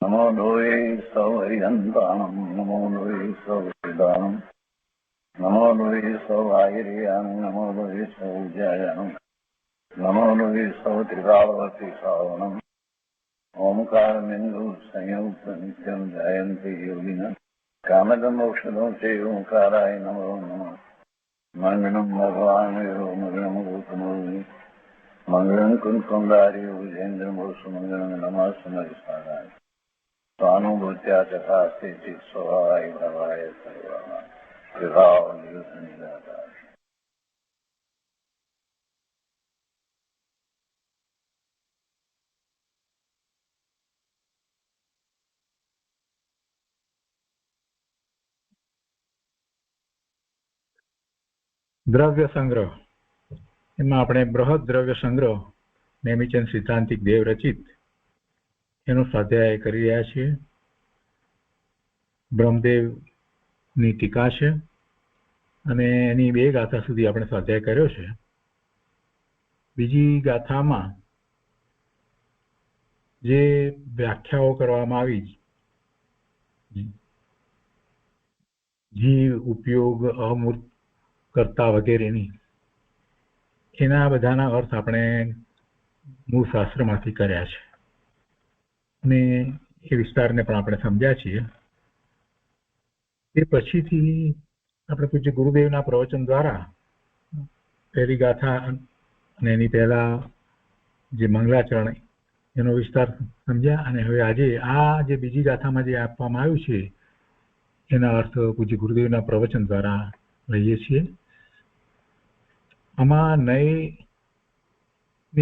નમો લોહી સૌહરિહંતાણમ નમો લોહી સૌહૃદાનમ નમો લોહી સૌઆયર્યાન નમો લોહી સૌજયાનમ નમો લોહી સૌત્રિકાળવતી શ્રાવણમ ઓમકારમિંદુ સંયુક્ત નિત્યમ જયંતી યોગિના કામદમ ઔષધો છે ઓંકારાય નમો નમઃ મંગલમ ભગવાન મંગલમ ગૌતમોર્મિ મંગલમ કુંકુંદારી વિજેન્દ્રમોસુ મંગલમ નમઃ સમરિસારાય સ્વાનુભૂત્યા ચકાસ્તે સ્વભાવાય ભવાય સર્વા વિભાવ નિયુત નિરાકાર. દ્રવ્ય સંગ્રહ એમાં આપણે બૃહદ દ્રવ્ય સંગ્રહ નેમિચંદ સિદ્ધાંતિક દેવ રચિત એનો સ્વાધ્યાય કરી રહ્યા છીએ. બ્રહ્મદેવની ટીકા છે અને એની 2 ગાથા સુધી આપણે સ્વાધ્યાય કર્યો છે. બીજી ગાથામાં જે વ્યાખ્યાઓ કરવામાં આવી, જીવ, ઉપયોગ, અમૂર્ત, કર્તા વગેરેની, એના બધાના અર્થ આપણે મૂળ શાસ્ત્રમાંથી કર્યા છે અને એ વિસ્તારને પણ આપણે સમજ્યા છીએ. તે પછીથી આપણે પૂજ્ય ગુરુદેવના પ્રવચન દ્વારા પહેલી ગાથા અને એની પહેલા જે મંગલાચરણ એનો વિસ્તાર સમજ્યા અને હવે આજે આ જે બીજી ગાથામાં જે આપવામાં આવ્યું છે એના અર્થ પૂજ્ય ગુરુદેવના પ્રવચન દ્વારા લઈએ છીએ. આમાં નયની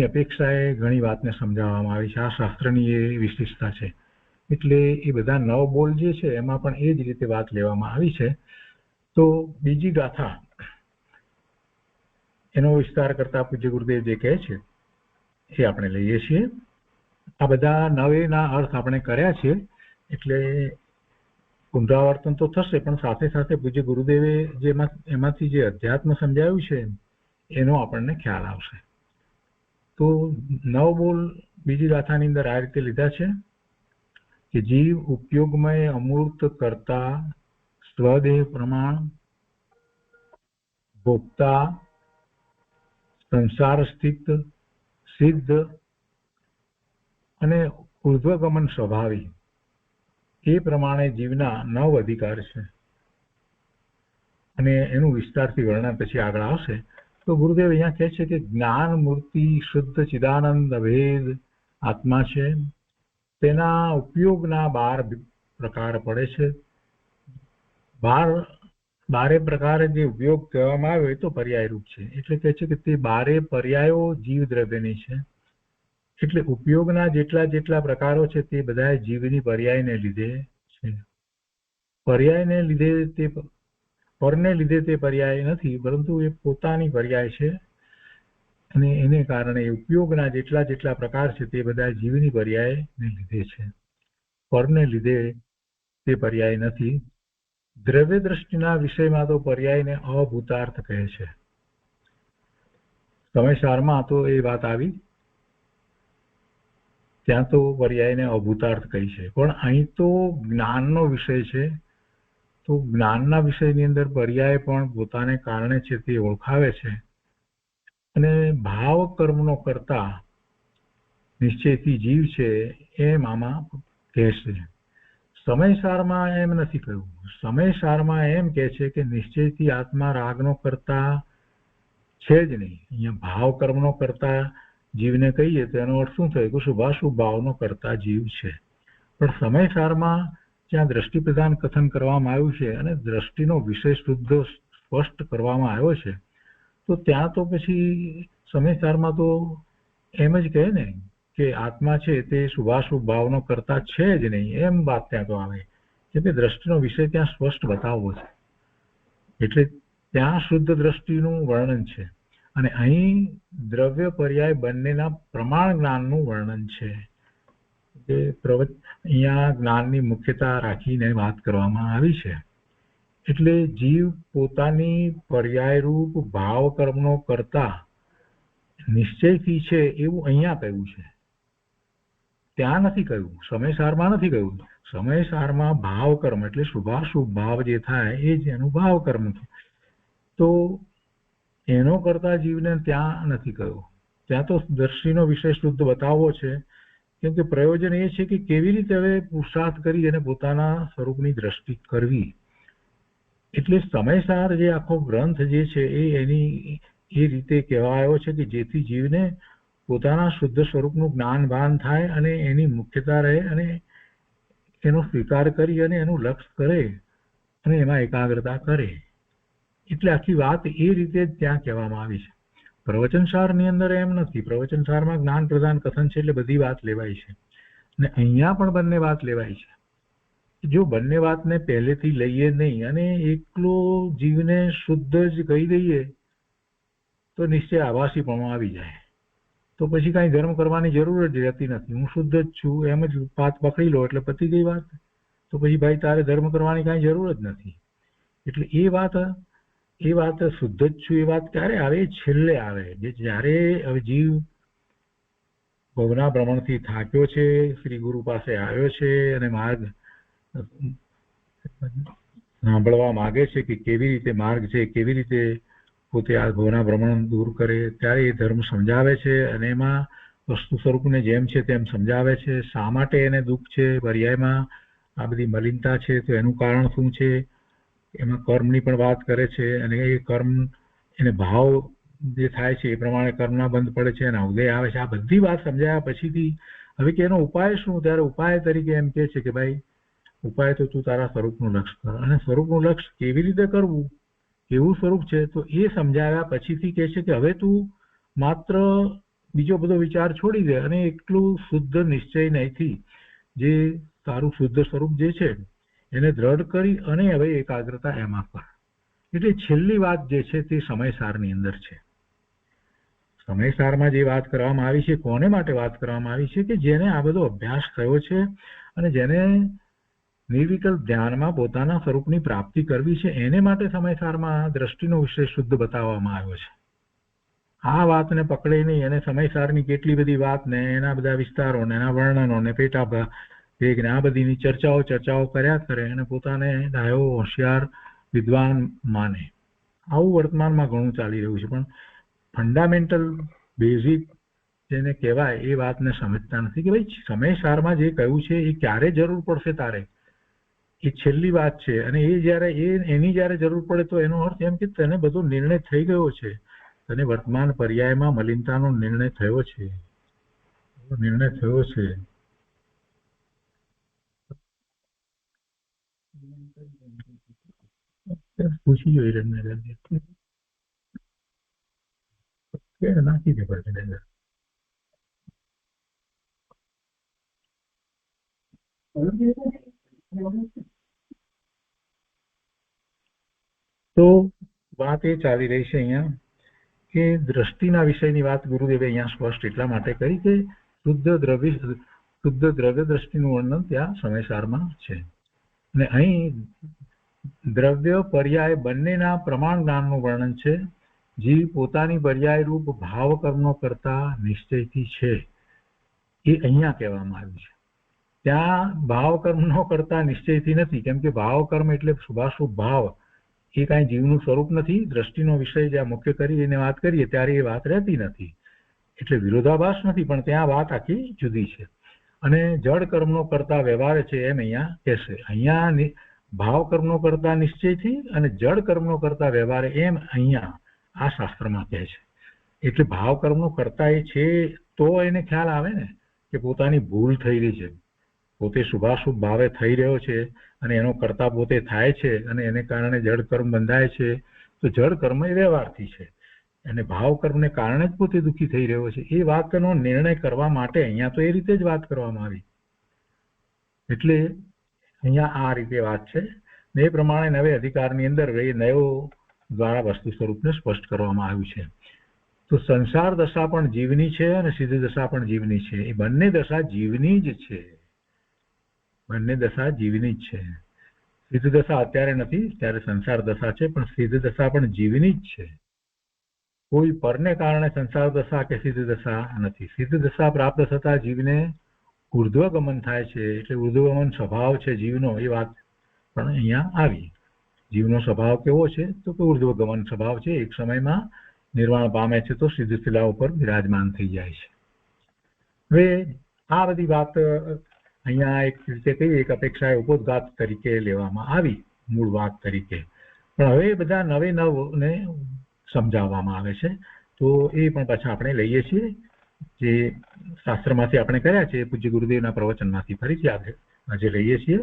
અપેક્ષાએ ઘણી વાતને સમજાવવામાં આવી છે. આ શાસ્ત્રની એ વિશિષ્ટતા છે. એટલે એ બધા 9 બોલ જે છે એમાં પણ એ જ રીતે વાત લેવામાં આવી છે. તો બીજી ગાથા એનો વિસ્તાર કરતા પૂજ્ય ગુરુદેવ જે કહે છે એ આપણે લઈએ છીએ. આ બધા 9ના અર્થ આપણે કર્યા છે એટલે પુનરાવર્તન તો થશે, પણ સાથે સાથે પૂજ્ય ગુરુદેવે એમાંથી જે અધ્યાત્મ સમજાવ્યું છે એનો આપણને ખ્યાલ આવશે. તો 9 બોલ બીજી ગાથાની અંદર આ રીતે લીધા છે કે જીવ ઉપયોગમય અમૂર્ત કરતા સ્વદેહ પ્રમાણ ભોગતા સંસાર સ્થિત સિદ્ધ અને ઉર્ધ્વગમન સ્વભાવી એ પ્રમાણે જીવના 9 અધિકાર છે અને એનું વિસ્તારથી વર્ણન પછી આગળ આવશે. તો ગુરુદેવ અહીંયા કહે છે કે જ્ઞાન મૂર્તિ શુદ્ધ ચિદાનંદ અભેદ આત્મા છે. તેના ઉપયોગના 12 પ્રકાર પડે છે. 12 પ્રકારે જે ઉપયોગ કહેવામાં આવ્યો એ તો પર્યાય રૂપ છે. એટલે કહે છે કે તે 12 પર્યાયો જીવ દ્રવ્યની છે. એટલે ઉપયોગના જેટલા પ્રકારો છે તે બધા જીવની પર્યાયને લીધે છે. પર્યાયને લીધે તે પરને લીધે તે પર્યાય નથી, પરંતુ એ પોતાની પર્યાય છે અને એને કારણે ઉપયોગના જેટલા પ્રકાર છે તે બધા જીવની પર્યાયને લીધે છે. પરને લીધે તે પર્યાય નથી. દ્રવ્ય દ્રષ્ટિના વિષયમાં તો પર્યાયને અભૂતાર્થ કહે છે. સમયસારમાં તો એ વાત આવી, ત્યાં તો પર્યાયને અભૂતાર્થ કહી છે, પણ અહીં તો જ્ઞાનનો વિષય છે. તો જ્ઞાનના વિષયની અંદર પર્યાય પણ પોતાને કારણે છે તે ઓળખાવે છે અને ભાવ કર્મનો કરતા નિશ્ચયથી જીવ છે એમ આમાં કહે છે. સમયસારમાં એમ નથી કહ્યું. સમયસારમાં એમ કહે છે કે નિશ્ચયથી આત્મા રાગનો કરતા છે જ નહીં. અહીંયા ભાવ કર્મનો કરતા જીવને કહીએ તો એનો અર્થ શું થયો કે શુભાશુભ ભાવનો કરતા જીવ છે. પણ સમયસારમાં જ્યાં દ્રષ્ટિ પ્રદાન કથન કરવામાં આવ્યું છે અને દ્રષ્ટિનો વિષય શુદ્ધ સ્પષ્ટ કરવામાં આવ્યો છે, તો ત્યાં તો પછી સમયસારમાં તો એમ જ કહે ને કે આત્મા છે તે શુભાશુભ ભાવનો કરતા છે જ નહીં, એમ વાત ત્યાં તો આવે કે તે દ્રષ્ટિનો વિષય ત્યાં સ્પષ્ટ બતાવવો છે. એટલે ત્યાં શુદ્ધ દ્રષ્ટિનું વર્ણન છે અને અહીં દ્રવ્ય પર્યાય બંનેના પ્રમાણ જ્ઞાનનું વર્ણન છે. અહીંયા જ્ઞાનની મુખ્યતા રાખીને વાત કરવામાં આવી છે. એટલે જીવ પોતાની પર્યાયરૂપ ભાવ કર્મનો કરતા નિશ્ચયથી છે એવું અહીંયા કહ્યું છે. ત્યાં નથી કહ્યું, સમયસારમાં નથી કહ્યું. સમયસારમાં ભાવ કર્મ એટલે શુભાશુભ ભાવ જે થાય એ જ એનું ભાવ કર્મ છે. તો એનો કરતા જીવને ત્યાં નથી કહ્યું. ત્યાં તો દ્રષ્ટિનો વિષય શુદ્ધ બતાવવો છે, કેમ કે પ્રયોજન એ છે કે કેવી રીતે હવે પુરુષાર્થ કરી અને પોતાના સ્વરૂપની દ્રષ્ટિ કરવી. એટલે સમયસાર જે આખો ગ્રંથ જે છે એ એની એ રીતે કહેવાયો છે કે જેથી જીવને પોતાના શુદ્ધ સ્વરૂપનું જ્ઞાન ભાન થાય અને એની મુખ્યતા રહે અને એનો સ્વીકાર કરી અને એનું લક્ષ્ય કરે અને એમાં એકાગ્રતા કરે. એટલે આખી વાત એ રીતે જ ત્યાં કહેવામાં આવી છે. પ્રવચનસારની અંદર એમ નથી. પ્રવચનસારમાં જ્ઞાન પ્રદાન કથન છે એટલે બધી વાત લેવાય છે, અને અહીંયા પણ બંને વાત લેવાય છે. જો બંને વાતને પહેલેથી લઈએ નહીં અને એકલો જીવને શુદ્ધ જ કહી દઈએ તો નિશ્ચય આભાસીપણું આવી જાય. તો પછી કાંઈ ધર્મ કરવાની જરૂર જ રહેતી નથી. હું શુદ્ધ જ છું એમ જ પાત પકડી લો એટલે પતી ગઈ વાત. તો પછી ભાઈ તારે ધર્મ કરવાની કાંઈ જરૂર જ નથી. એટલે એ વાત શુદ્ધ જ છું એ વાત ક્યારે આવે? છેલ્લે આવે. જ્યારે હવે જીવ ભવના ભ્રમણથી થાક્યો છે, શ્રી ગુરુ પાસે આવ્યો છે અને માર્ગ સાંભળવા માગે છે કે કેવી રીતે માર્ગ છે, કેવી રીતે પોતે આ ભવના ભ્રમણ દૂર કરે, ત્યારે એ ધર્મ સમજાવે છે અને એમાં વસ્તુ સ્વરૂપને જેમ છે તેમ સમજાવે છે. શા માટે એને દુઃખ છે, પર્યાયમાં આ બધી મલિનતા છે તો એનું કારણ શું છે, એમાં કર્મની પણ વાત કરે છે. અને એ કર્મ એને ભાવ જે થાય છે એ પ્રમાણે કર્મના બંધ પડે છે અને ઉદય આવે છે. આ બધી વાત સમજાયા પછીથી હવે કે એનો ઉપાય શું? ત્યારે ઉપાય તરીકે એમ કે છે કે ભાઈ ઉપાય તો તું તારા સ્વરૂપનું લક્ષ્ય કર. અને સ્વરૂપનું લક્ષ્ય કેવી રીતે કરવું, કેવું સ્વરૂપ છે તો એ સમજાવ્યા પછીથી કહે છે કે હવે તું માત્ર બીજો બધો વિચાર છોડી દે અને એટલું શુદ્ધ નિશ્ચય નહીંથી જે તારું શુદ્ધ સ્વરૂપ જે છે એને દ્રઢ કરી અને હવે એકાગ્રતા એમાં કર. એટલે છેલ્લી વાત જે છે તે સમયસારની અંદર છે. સમયસારમાં જે વાત કરવામાં આવી છે કોને માટે વાત કરવામાં આવી છે? કે જેને આ બધો અભ્યાસ થયો છે અને જેને નિર્વિકલ્પ ધ્યાનમાં પોતાના સ્વરૂપની પ્રાપ્તિ કરવી છે એને માટે સમયસારમાં દ્રષ્ટિનો વિષય શુદ્ધ બતાવવામાં આવ્યો છે. આ વાતને પકડે નહીં અને સમયસારની કેટલી બધી વાત ને એના બધા વિસ્તારો ને એના વર્ણનો ને પેટા ભેગ ને આ બધીની ચર્ચાઓ કર્યા કરે અને પોતાને ડાયો હોશિયાર વિદ્વાન માને. આવું વર્તમાનમાં ઘણું ચાલી રહ્યું છે. પણ ફંડામેન્ટલ બેઝિક જેને કહેવાય એ વાતને સમજતા નથી કે ભાઈ સમયસારમાં જે કહ્યું છે એ ક્યારે જરૂર પડશે તારે, એ છેલ્લી વાત છે. અને એ જ્યારે એની જ્યારે જરૂર પડે તો એનો અર્થ એમ કે તને બધો નિર્ણય થઈ ગયો છે, તને વર્તમાન પર્યાયમાં મલિનતાનો નિર્ણય થયો છે. પૂછી જોઈ નાખી દે પડે. તો વાત એ ચાલી રહી છે અહીંયા કે દ્રષ્ટિના વિષયની વાત ગુરુદેવે અહીંયા સ્પષ્ટ એટલા માટે કરી કે શુદ્ધ દ્રવ્ય દ્રષ્ટિનું વર્ણન ત્યાં સમયસારમાં છે. અને અહીં દ્રવ્ય પર્યાય બંનેના પ્રમાણ જ્ઞાનનું વર્ણન છે. જીવ પોતાની પર્યાય રૂપ ભાવ કર્મનો કરતા નિશ્ચયથી છે એ અહીંયા કહેવામાં આવ્યું છે. ત્યાં ભાવ કર્મનો કરતા નિશ્ચયથી નથી, કેમ કે ભાવ કર્મ એટલે શુભાશુભ ભાવ એ કાંઈ જીવનું સ્વરૂપ નથી. દ્રષ્ટિનો વિષય જ્યાં મુખ્ય કરી એને વાત કરીએ ત્યારે એ વાત રહેતી નથી. એટલે વિરોધાભાસ નથી, પણ ત્યાં વાત આખી જુદી છે. અને જડ કર્મનો કરતા વ્યવહાર છે એમ અહીંયા કહેશે. અહીંયા ભાવ કર્મનો કરતા નિશ્ચયથી અને જડ કર્મનો કરતા વ્યવહાર એમ અહીંયા આ શાસ્ત્રમાં કહે છે. એટલે ભાવ કર્મનો કરતા એ છે તો એને ખ્યાલ આવે ને કે પોતાની ભૂલ થયેલી છે, પોતે શુભાશુભ ભાવે થઈ રહ્યો છે અને એનો કરતા પોતે થાય છે અને એને કારણે જડ કર્મ બંધાય છે. તો જડ કર્મ એ વ્યવહારથી છે અને ભાવ કર્મને કારણે જ પોતે દુઃખી થઈ રહ્યો છે. એ વાતનો નિર્ણય કરવા માટે અહીંયા તો એ રીતે જ વાત કરવામાં આવી. એટલે અહીંયા આ રીતે વાત છે. એ પ્રમાણે નવે અધિકારની અંદર એ નવો દ્વારા વસ્તુ સ્વરૂપને સ્પષ્ટ કરવામાં આવ્યું છે. તો સંસાર દશા પણ જીવની છે અને સિદ્ધ દશા પણ જીવની છે. એ બંને દશા જીવની જ છે. બંને દશા જીવની જ છે. સિદ્ધ દશા અત્યારે નથી, ત્યારે સંસાર દશા છે, પણ સિદ્ધ દશા પણ જીવની જ છે. કોઈ પરને કારણે સંસાર દશા કે સિદ્ધ દશા નથી. સિદ્ધ દશા પ્રાપ્ત થતા જીવને ઉર્ધ્વગમન થાય છે એટલે ઉર્ધ્વગમન સ્વભાવ છે જીવનો એ વાત પણ અહીંયા આવી. જીવનો સ્વભાવ કેવો છે તો કે ઉર્ધ્વગમન સ્વભાવ છે, એક સમયમાં નિર્વાણ પામે છે તો સિદ્ધ શિલા ઉપર બિરાજમાન થઈ જાય છે. હવે આ બધી વાત અહીંયા એક રીતે કહીએ એક અપેક્ષાએ ઉપોદ્ઘાત તરીકે લેવામાં આવી, મૂળ વાત તરીકે, પણ હવે બધા નવે નવને સમજાવવામાં આવે છે. તો એ પણ પાછા આપણે લઈએ છીએ જે શાસ્ત્રમાંથી આપણે કર્યા છે પૂજ્ય ગુરુદેવના પ્રવચનમાંથી ફરીથી આજે લઈએ છીએ.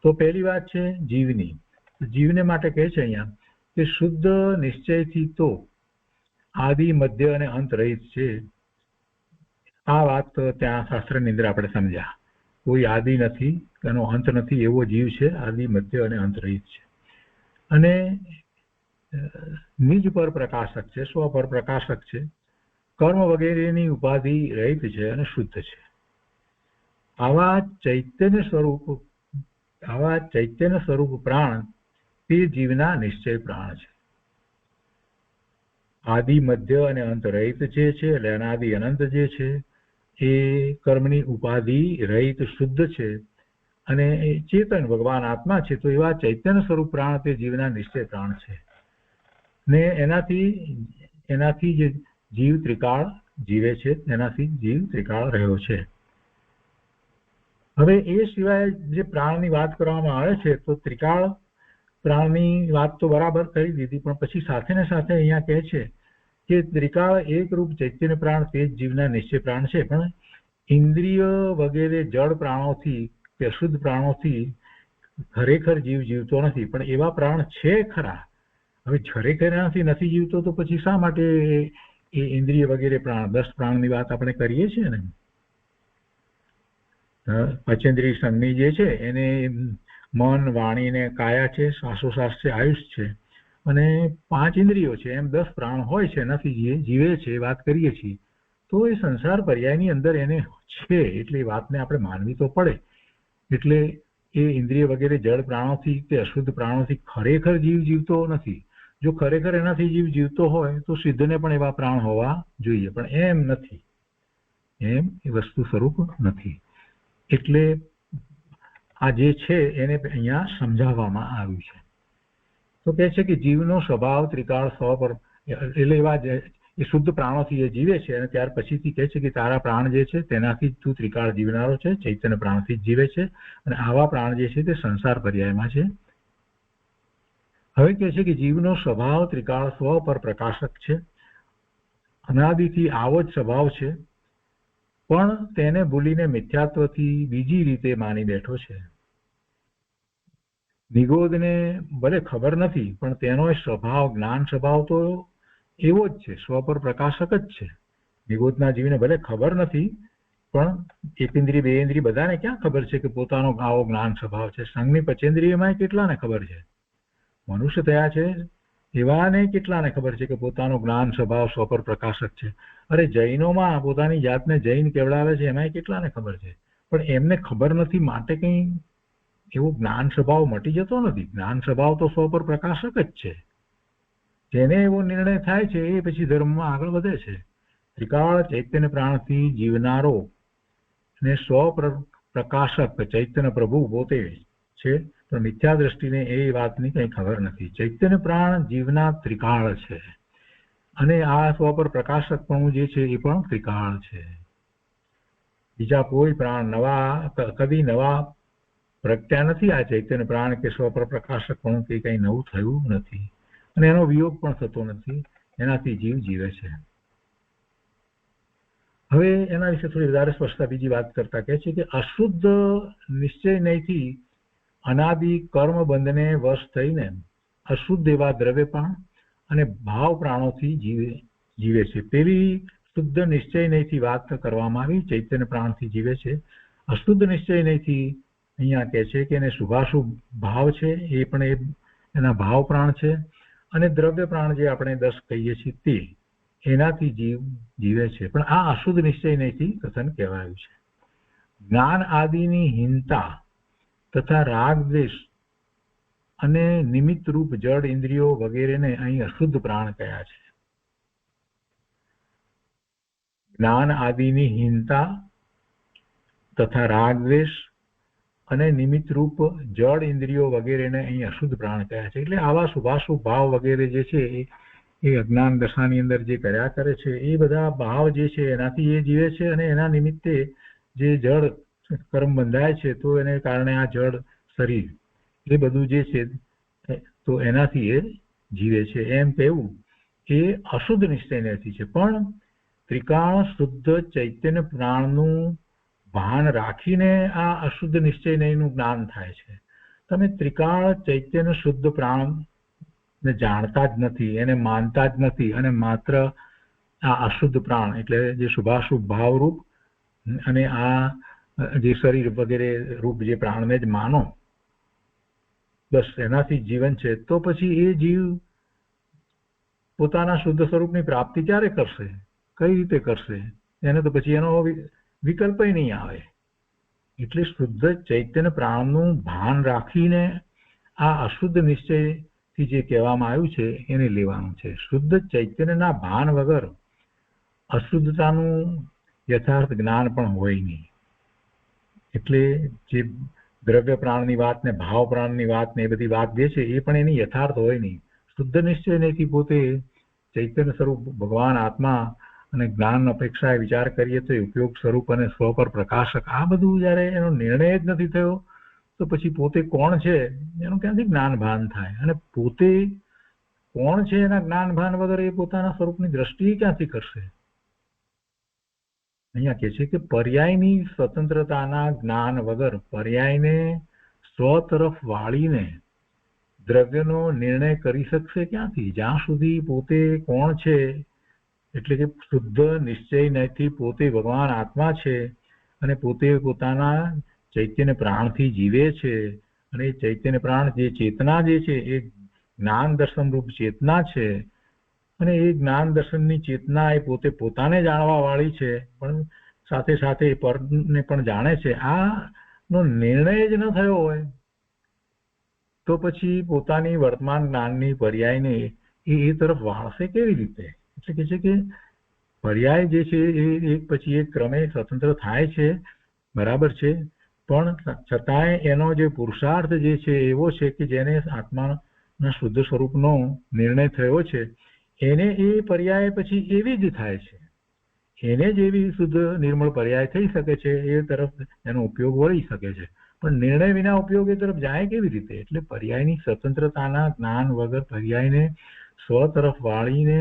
તો પહેલી વાત છે જીવની. જીવને માટે કહે છે અહીંયા કે શુદ્ધ નિશ્ચયથી તો આદિ મધ્ય અને અંત રહિત છે. આ વાત ત્યાં શાસ્ત્રની અંદર આપણે સમજ્યા. કોઈ આદિ નથી, એનો અંત નથી એવો જીવ છે, આદિ મધ્ય અને અંત રહિત છે, અને નિજ પર પ્રકાશક છે, સ્વ પર પ્રકાશક છે, કર્મ વગેરેની ઉપાધિ રહિત છે અને શુદ્ધ છે. આવા ચૈતન્ય સ્વરૂપ પ્રાણ તે જીવના નિશ્ચય પ્રાણ છે. આદિ મધ્ય અને અંત રહિત જે છે એટલે અનાદિ અનંત જે છે એ કર્મની ઉપાધિ રહિત શુદ્ધ છે અને ચેતન ભગવાન આત્મા છે. તો એવા ચૈતન્ય સ્વરૂપ પ્રાણ તે જીવના નિશ્ચય પ્રાણ છે ને એનાથી જે જીવ ત્રિકાળ જીવે છે એનાથી જીવ ત્રિકાળ રહ્યો છે. હવે એ સિવાય જે પ્રાણની વાત કરવામાં આવે છે તો ત્રિકાળ પ્રાણની વાત તો બરાબર કરી દીધી, પણ પછી સાથે ને સાથે અહીંયા કહે છે કે ત્રિકાળ એક રૂપ ચૈતન્ય પ્રાણ તે જ જીવના નિશ્ચય પ્રાણ છે, પણ ઇન્દ્રિય વગેરે જળ પ્રાણોથી કે અશુદ્ધ પ્રાણોથી ખરેખર જીવ જીવતો નથી, પણ એવા પ્રાણ છે ખરા. હવે ખરેખર એનાથી નથી જીવતો તો પછી શા માટે એ ઇન્દ્રિય વગેરે પ્રાણ 10 પ્રાણની વાત આપણે કરીએ છીએ ને. પંચેન્દ્રિય સંજ્ઞી જે છે એને મન, વાણી ને કાયા છે, શ્વાસોશ્વાસ છે, આયુષ છે અને 5 ઇન્દ્રિયો છે, એમ 10 પ્રાણ હોય છે, એનાથી જીવે છે વાત કરીએ છીએ. તો એ સંસાર પર્યાયની અંદર એને છે એટલે એ વાતને આપણે માનવી તો પડે. એટલે એ ઇન્દ્રિય વગેરે જળ પ્રાણોથી કે અશુદ્ધ પ્રાણોથી ખરેખર જીવ જીવતો નથી. જો ખરેખર એનાથી જીવ જીવતો હોય તો સિદ્ધને પણ એવા પ્રાણ હોવા જોઈએ, પણ એમ નથી, એમ એ વસ્તુ સ્વરૂપ નથી. એટલે આ જે છે એને અહીંયા સમજાવવામાં આવ્યું છે. તો કહે છે કે જીવનો સ્વભાવ ત્રિકાળ સ્વ પર એટલે એવા એ શુદ્ધ પ્રાણોથી એ જીવે છે અને ત્યાર પછીથી કહે છે કે તારા પ્રાણ જે છે તેનાથી તું ત્રિકાળ જીવનારો છે, ચૈતન્ય પ્રાણથી જ જીવે છે અને આવા પ્રાણ જે છે તે સંસાર પર્યાયમાં છે. હવે કહે છે કે જીવનો સ્વભાવ ત્રિકાળ સ્વ પર પ્રકાશક છે, અનાદિથી આવો જ સ્વભાવ છે, પણ તેને ભૂલીને મિથ્યાત્વથી બીજી રીતે માની બેઠો છે. નિગોદને ભલે ખબર નથી પણ તેનો સ્વભાવ જ્ઞાન સ્વભાવ તો એવો જ છે, સ્વ પર પ્રકાશક જ છે. નિગોદના જીવને ભલે ખબર નથી પણ એકેન્દ્રિય બેન્દ્રિય બધાને ક્યાં ખબર છે કે પોતાનો આવો જ્ઞાન સ્વભાવ છે. સંઘની પચેન્દ્રિયમાં કેટલાને ખબર છે, મનુષ્ય થયા છે એવાને કેટલાને ખબર છે કે પોતાનો જ્ઞાન સ્વભાવ સ્વ પર પ્રકાશક છે. અરે જૈનોમાં પોતાની જાતને જૈન કેવડાવે છે એમાં કેટલાને ખબર છે, પણ એમને ખબર નથી માટે કંઈ એવો જ્ઞાન સ્વભાવ મટી જતો નથી. જ્ઞાન સ્વભાવ તો સ્વ પર પ્રકાશક જ છે. જેને એવો નિર્ણય થાય છે એ પછી ધર્મમાં આગળ વધે છે. ત્રિકાળ ચૈતન્ય પ્રાણથી જીવનારો ને સ્વ પ્રકાશક ચૈતન્ય પ્રભુ પોતે છે, પણ મિથ્યા દ્રષ્ટિને એ વાતની કંઈ ખબર નથી. ચૈતન્ય પ્રાણ જીવના ત્રિકાળ છે અને આ સ્વ પર પ્રકાશકપણું જે છે એ પણ ત્રિકાળ છે. બીજા કોઈ પ્રાણ કદી નવા પ્રગટ્યા નથી. આ ચૈતન્ય પ્રાણ કે સ્વ પર પ્રકાશકપણું કે કંઈ નવું થયું નથી અને એનો વિયોગ પણ થતો નથી, એનાથી જીવ જીવે છે. હવે એના વિશે થોડી વધારે સ્પષ્ટતા બીજી વાત કરતા કહે છે કે અશુદ્ધ નિશ્ચય નહીંથી અનાદિ કર્મ બંધને વશ થઈને અશુદ્ધ એવા દ્રવ્ય પ્રાણ અને ભાવ પ્રાણોથી જીવે છે. પેલી શુદ્ધ નિશ્ચય નહીંથી વાત કરવામાં આવી, ચૈતન્ય પ્રાણથી જીવે છે. અશુદ્ધ નિશ્ચય નહીંથી અહીંયા કહે છે કે એને શુભાશુભ ભાવ છે, એ પણ એના ભાવ પ્રાણ છે અને દ્રવ્ય પ્રાણ જે આપણે 10 કહીએ છીએ તે એનાથી જીવ જીવે છે. પણ આ અશુદ્ધ નિશ્ચય નહીંથી કથન કહેવાયું છે. જ્ઞાન આદિની હીનતા તથા રાગ દ્વેષ અને નિમિત્ત રૂપ જડ ઇન્દ્રિયો વગેરેને અહીં અશુદ્ધ પ્રાણ કયા છે. જ્ઞાન આદિની હીનતા તથા રાગ દ્વેષ અને નિમિત્ત રૂપ જળ ઇન્દ્રિયો વગેરેને અહીં અશુદ્ધ પ્રાણ કહ્યા છે. એટલે આવા શુભાશુભ ભાવ વગેરે જે છે એ અજ્ઞાન દશાની અંદર જે કર્યા કરે છે એ બધા ભાવ જે છે એનાથી એ જીવે છે, અને એના નિમિત્તે જે જળ કર્મ બંધાય છે તો એને કારણે આ જળ શરીર એ બધું જે છે તો એનાથી એ જીવે છે. એમ કહેવું એ અશુદ્ધ નિશ્ચયથી છે. પણ ત્રિકાળ શુદ્ધ ચૈતન્ય પ્રાણનું ભાન રાખીને આ અશુદ્ધ નિશ્ચયનું જ્ઞાન થાય છે. તમે ત્રિકાળ ચૈતન્ય શુદ્ધ પ્રાણ ને જાણતા જ નથી, એને માનતા જ નથી, અને માત્ર આ અશુદ્ધ પ્રાણ એટલે જે શુભાશુભ ભાવરૂપ અને આ જે શરીર વગેરે રૂપ જે પ્રાણને જ માનો, બસ એનાથી જીવન છે. તો પછી એ જીવ પોતાના શુદ્ધ સ્વરૂપની પ્રાપ્તિ ક્યારે કરશે, કઈ રીતે કરશે? એને તો પછી એનો વિકલ્પ નહીં આવે. એટલે શુદ્ધ ચૈતન્ય પ્રાણનું ભાન રાખીને આ અશુદ્ધ નિશ્ચયથી જે કહેવામાં આવ્યું છે એને લેવાનું છે. શુદ્ધ ચૈતન્યના ભાન વગર અશુદ્ધતાનું યથાર્થ જ્ઞાન પણ હોય નહીં. એટલે જે દ્રવ્ય પ્રાણની વાત ને ભાવ પ્રાણની વાત ને એ બધી વાત જે છે એ પણ એની યથાર્થ હોય નહીં. શુદ્ધ નિશ્ચયથી પોતે ચૈતન્ય સ્વરૂપ ભગવાન આત્મા અને જ્ઞાન અપેક્ષાએ વિચાર કરીએ તો ઉપયોગ સ્વરૂપ અને સ્વ પર પ્રકાશક આ બધું જયારે એનો નિર્ણય જ નથી થયો તો પછી પોતે કોણ છે એનું ક્યાંથી જ્ઞાન ભાન થાય? અને પોતે કોણ છે એના જ્ઞાન ભાન વગર એ પોતાના સ્વરૂપની દ્રષ્ટિ ક્યાંથી કરશે? અહીંયા કહે છે કે પર્યાયની સ્વતંત્રતાના જ્ઞાન વગર પર્યાયને સ્વ તરફ વાળીને દ્રવ્યનો નિર્ણય કરી શકશે ક્યાંથી? જ્યાં સુધી પોતે કોણ છે એટલે કે શુદ્ધ નિશ્ચયથી પોતે ભગવાન આત્મા છે અને પોતે પોતાના ચૈતન્ય પ્રાણથી જીવે છે, અને એ ચૈતન્ય પ્રાણ જે ચેતના જે છે એ જ્ઞાન દર્શન રૂપ ચેતના છે, અને એ જ્ઞાન દર્શનની ચેતના એ પોતે પોતાને જાણવા વાળી છે, પણ સાથે સાથે પરને પણ જાણે છે. આ નો નિર્ણય જ ન થયો હોય તો પછી પોતાની વર્તમાન જ્ઞાનની પર્યાયને એ તરફ વાળશે કેવી રીતે? એટલે કે છે કે પર્યાય જે છે એ એક પછી એક ક્રમે સ્વતંત્ર થાય છે, બરાબર છે, પણ છતાંય એનો જે પુરુષાર્થ જે છે એવો છે કે જેને આત્માના શુદ્ધ સ્વરૂપનો નિર્ણય થયો છે એને એ પર્યાય પછી એવી જ થાય છે, એને જ એવી શુદ્ધ નિર્મળ પર્યાય થઈ શકે છે, એ તરફ એનો ઉપયોગ વળી શકે છે. પણ નિર્ણય વિના ઉપયોગ એ તરફ જાય કેવી રીતે? એટલે પર્યાયની સ્વતંત્રતાના જ્ઞાન વગર પર્યાયને સ્વ તરફ વાળીને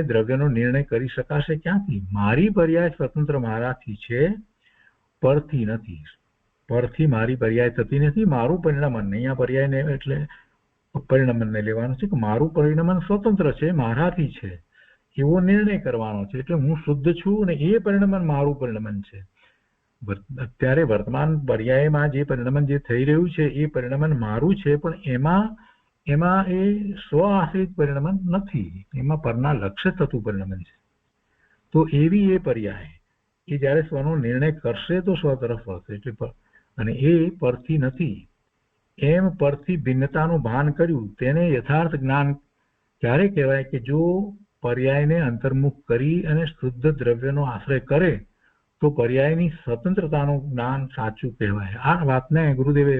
દ્રવ્યનો નિર્ણય કરી શકાશે ક્યાંથી? મારી પર્યાય સ્વતંત્ર મારાથી છે, પરથી નથી. પરથી મારી પર્યાય થતી નથી. મારું પરિણમન અહીંયા પર્યાયને એટલે પરિણમનને લેવાનું છે કે મારું પરિણમન સ્વતંત્ર છે, મારાથી છે એવો નિર્ણય કરવાનો છે. એટલે હું શુદ્ધ છું અને એ પરિણમન મારું પરિણમન છે. અત્યારે વર્તમાન પર્યાયમાં જે પરિણમન જે થઈ રહ્યું છે એ પરિણમન મારું છે, પણ એમાં એ સ્વ આશ્રિત પરિણમન નથી, એમાં પરના લક્ષ્ય થતું પરિણમન છે. તો એવી એ પર્યાય એ જયારે સ્વનો નિર્ણય કરશે તો સ્વ તરફ વળશે. એટલે અને એ પરથી નથી. એમ પરથી ભિન્નતાનું ભાન કર્યું તેને યથાર્થ જ્ઞાન ક્યારે કહેવાય? કે જો પર્યાયને અંતર્મુખ કરી અને શુદ્ધ દ્રવ્યનો આશ્રય કરે તો પર્યાયની સ્વતંત્રતાનું જ્ઞાન સાચું કહેવાય. આ વાતને ગુરુદેવે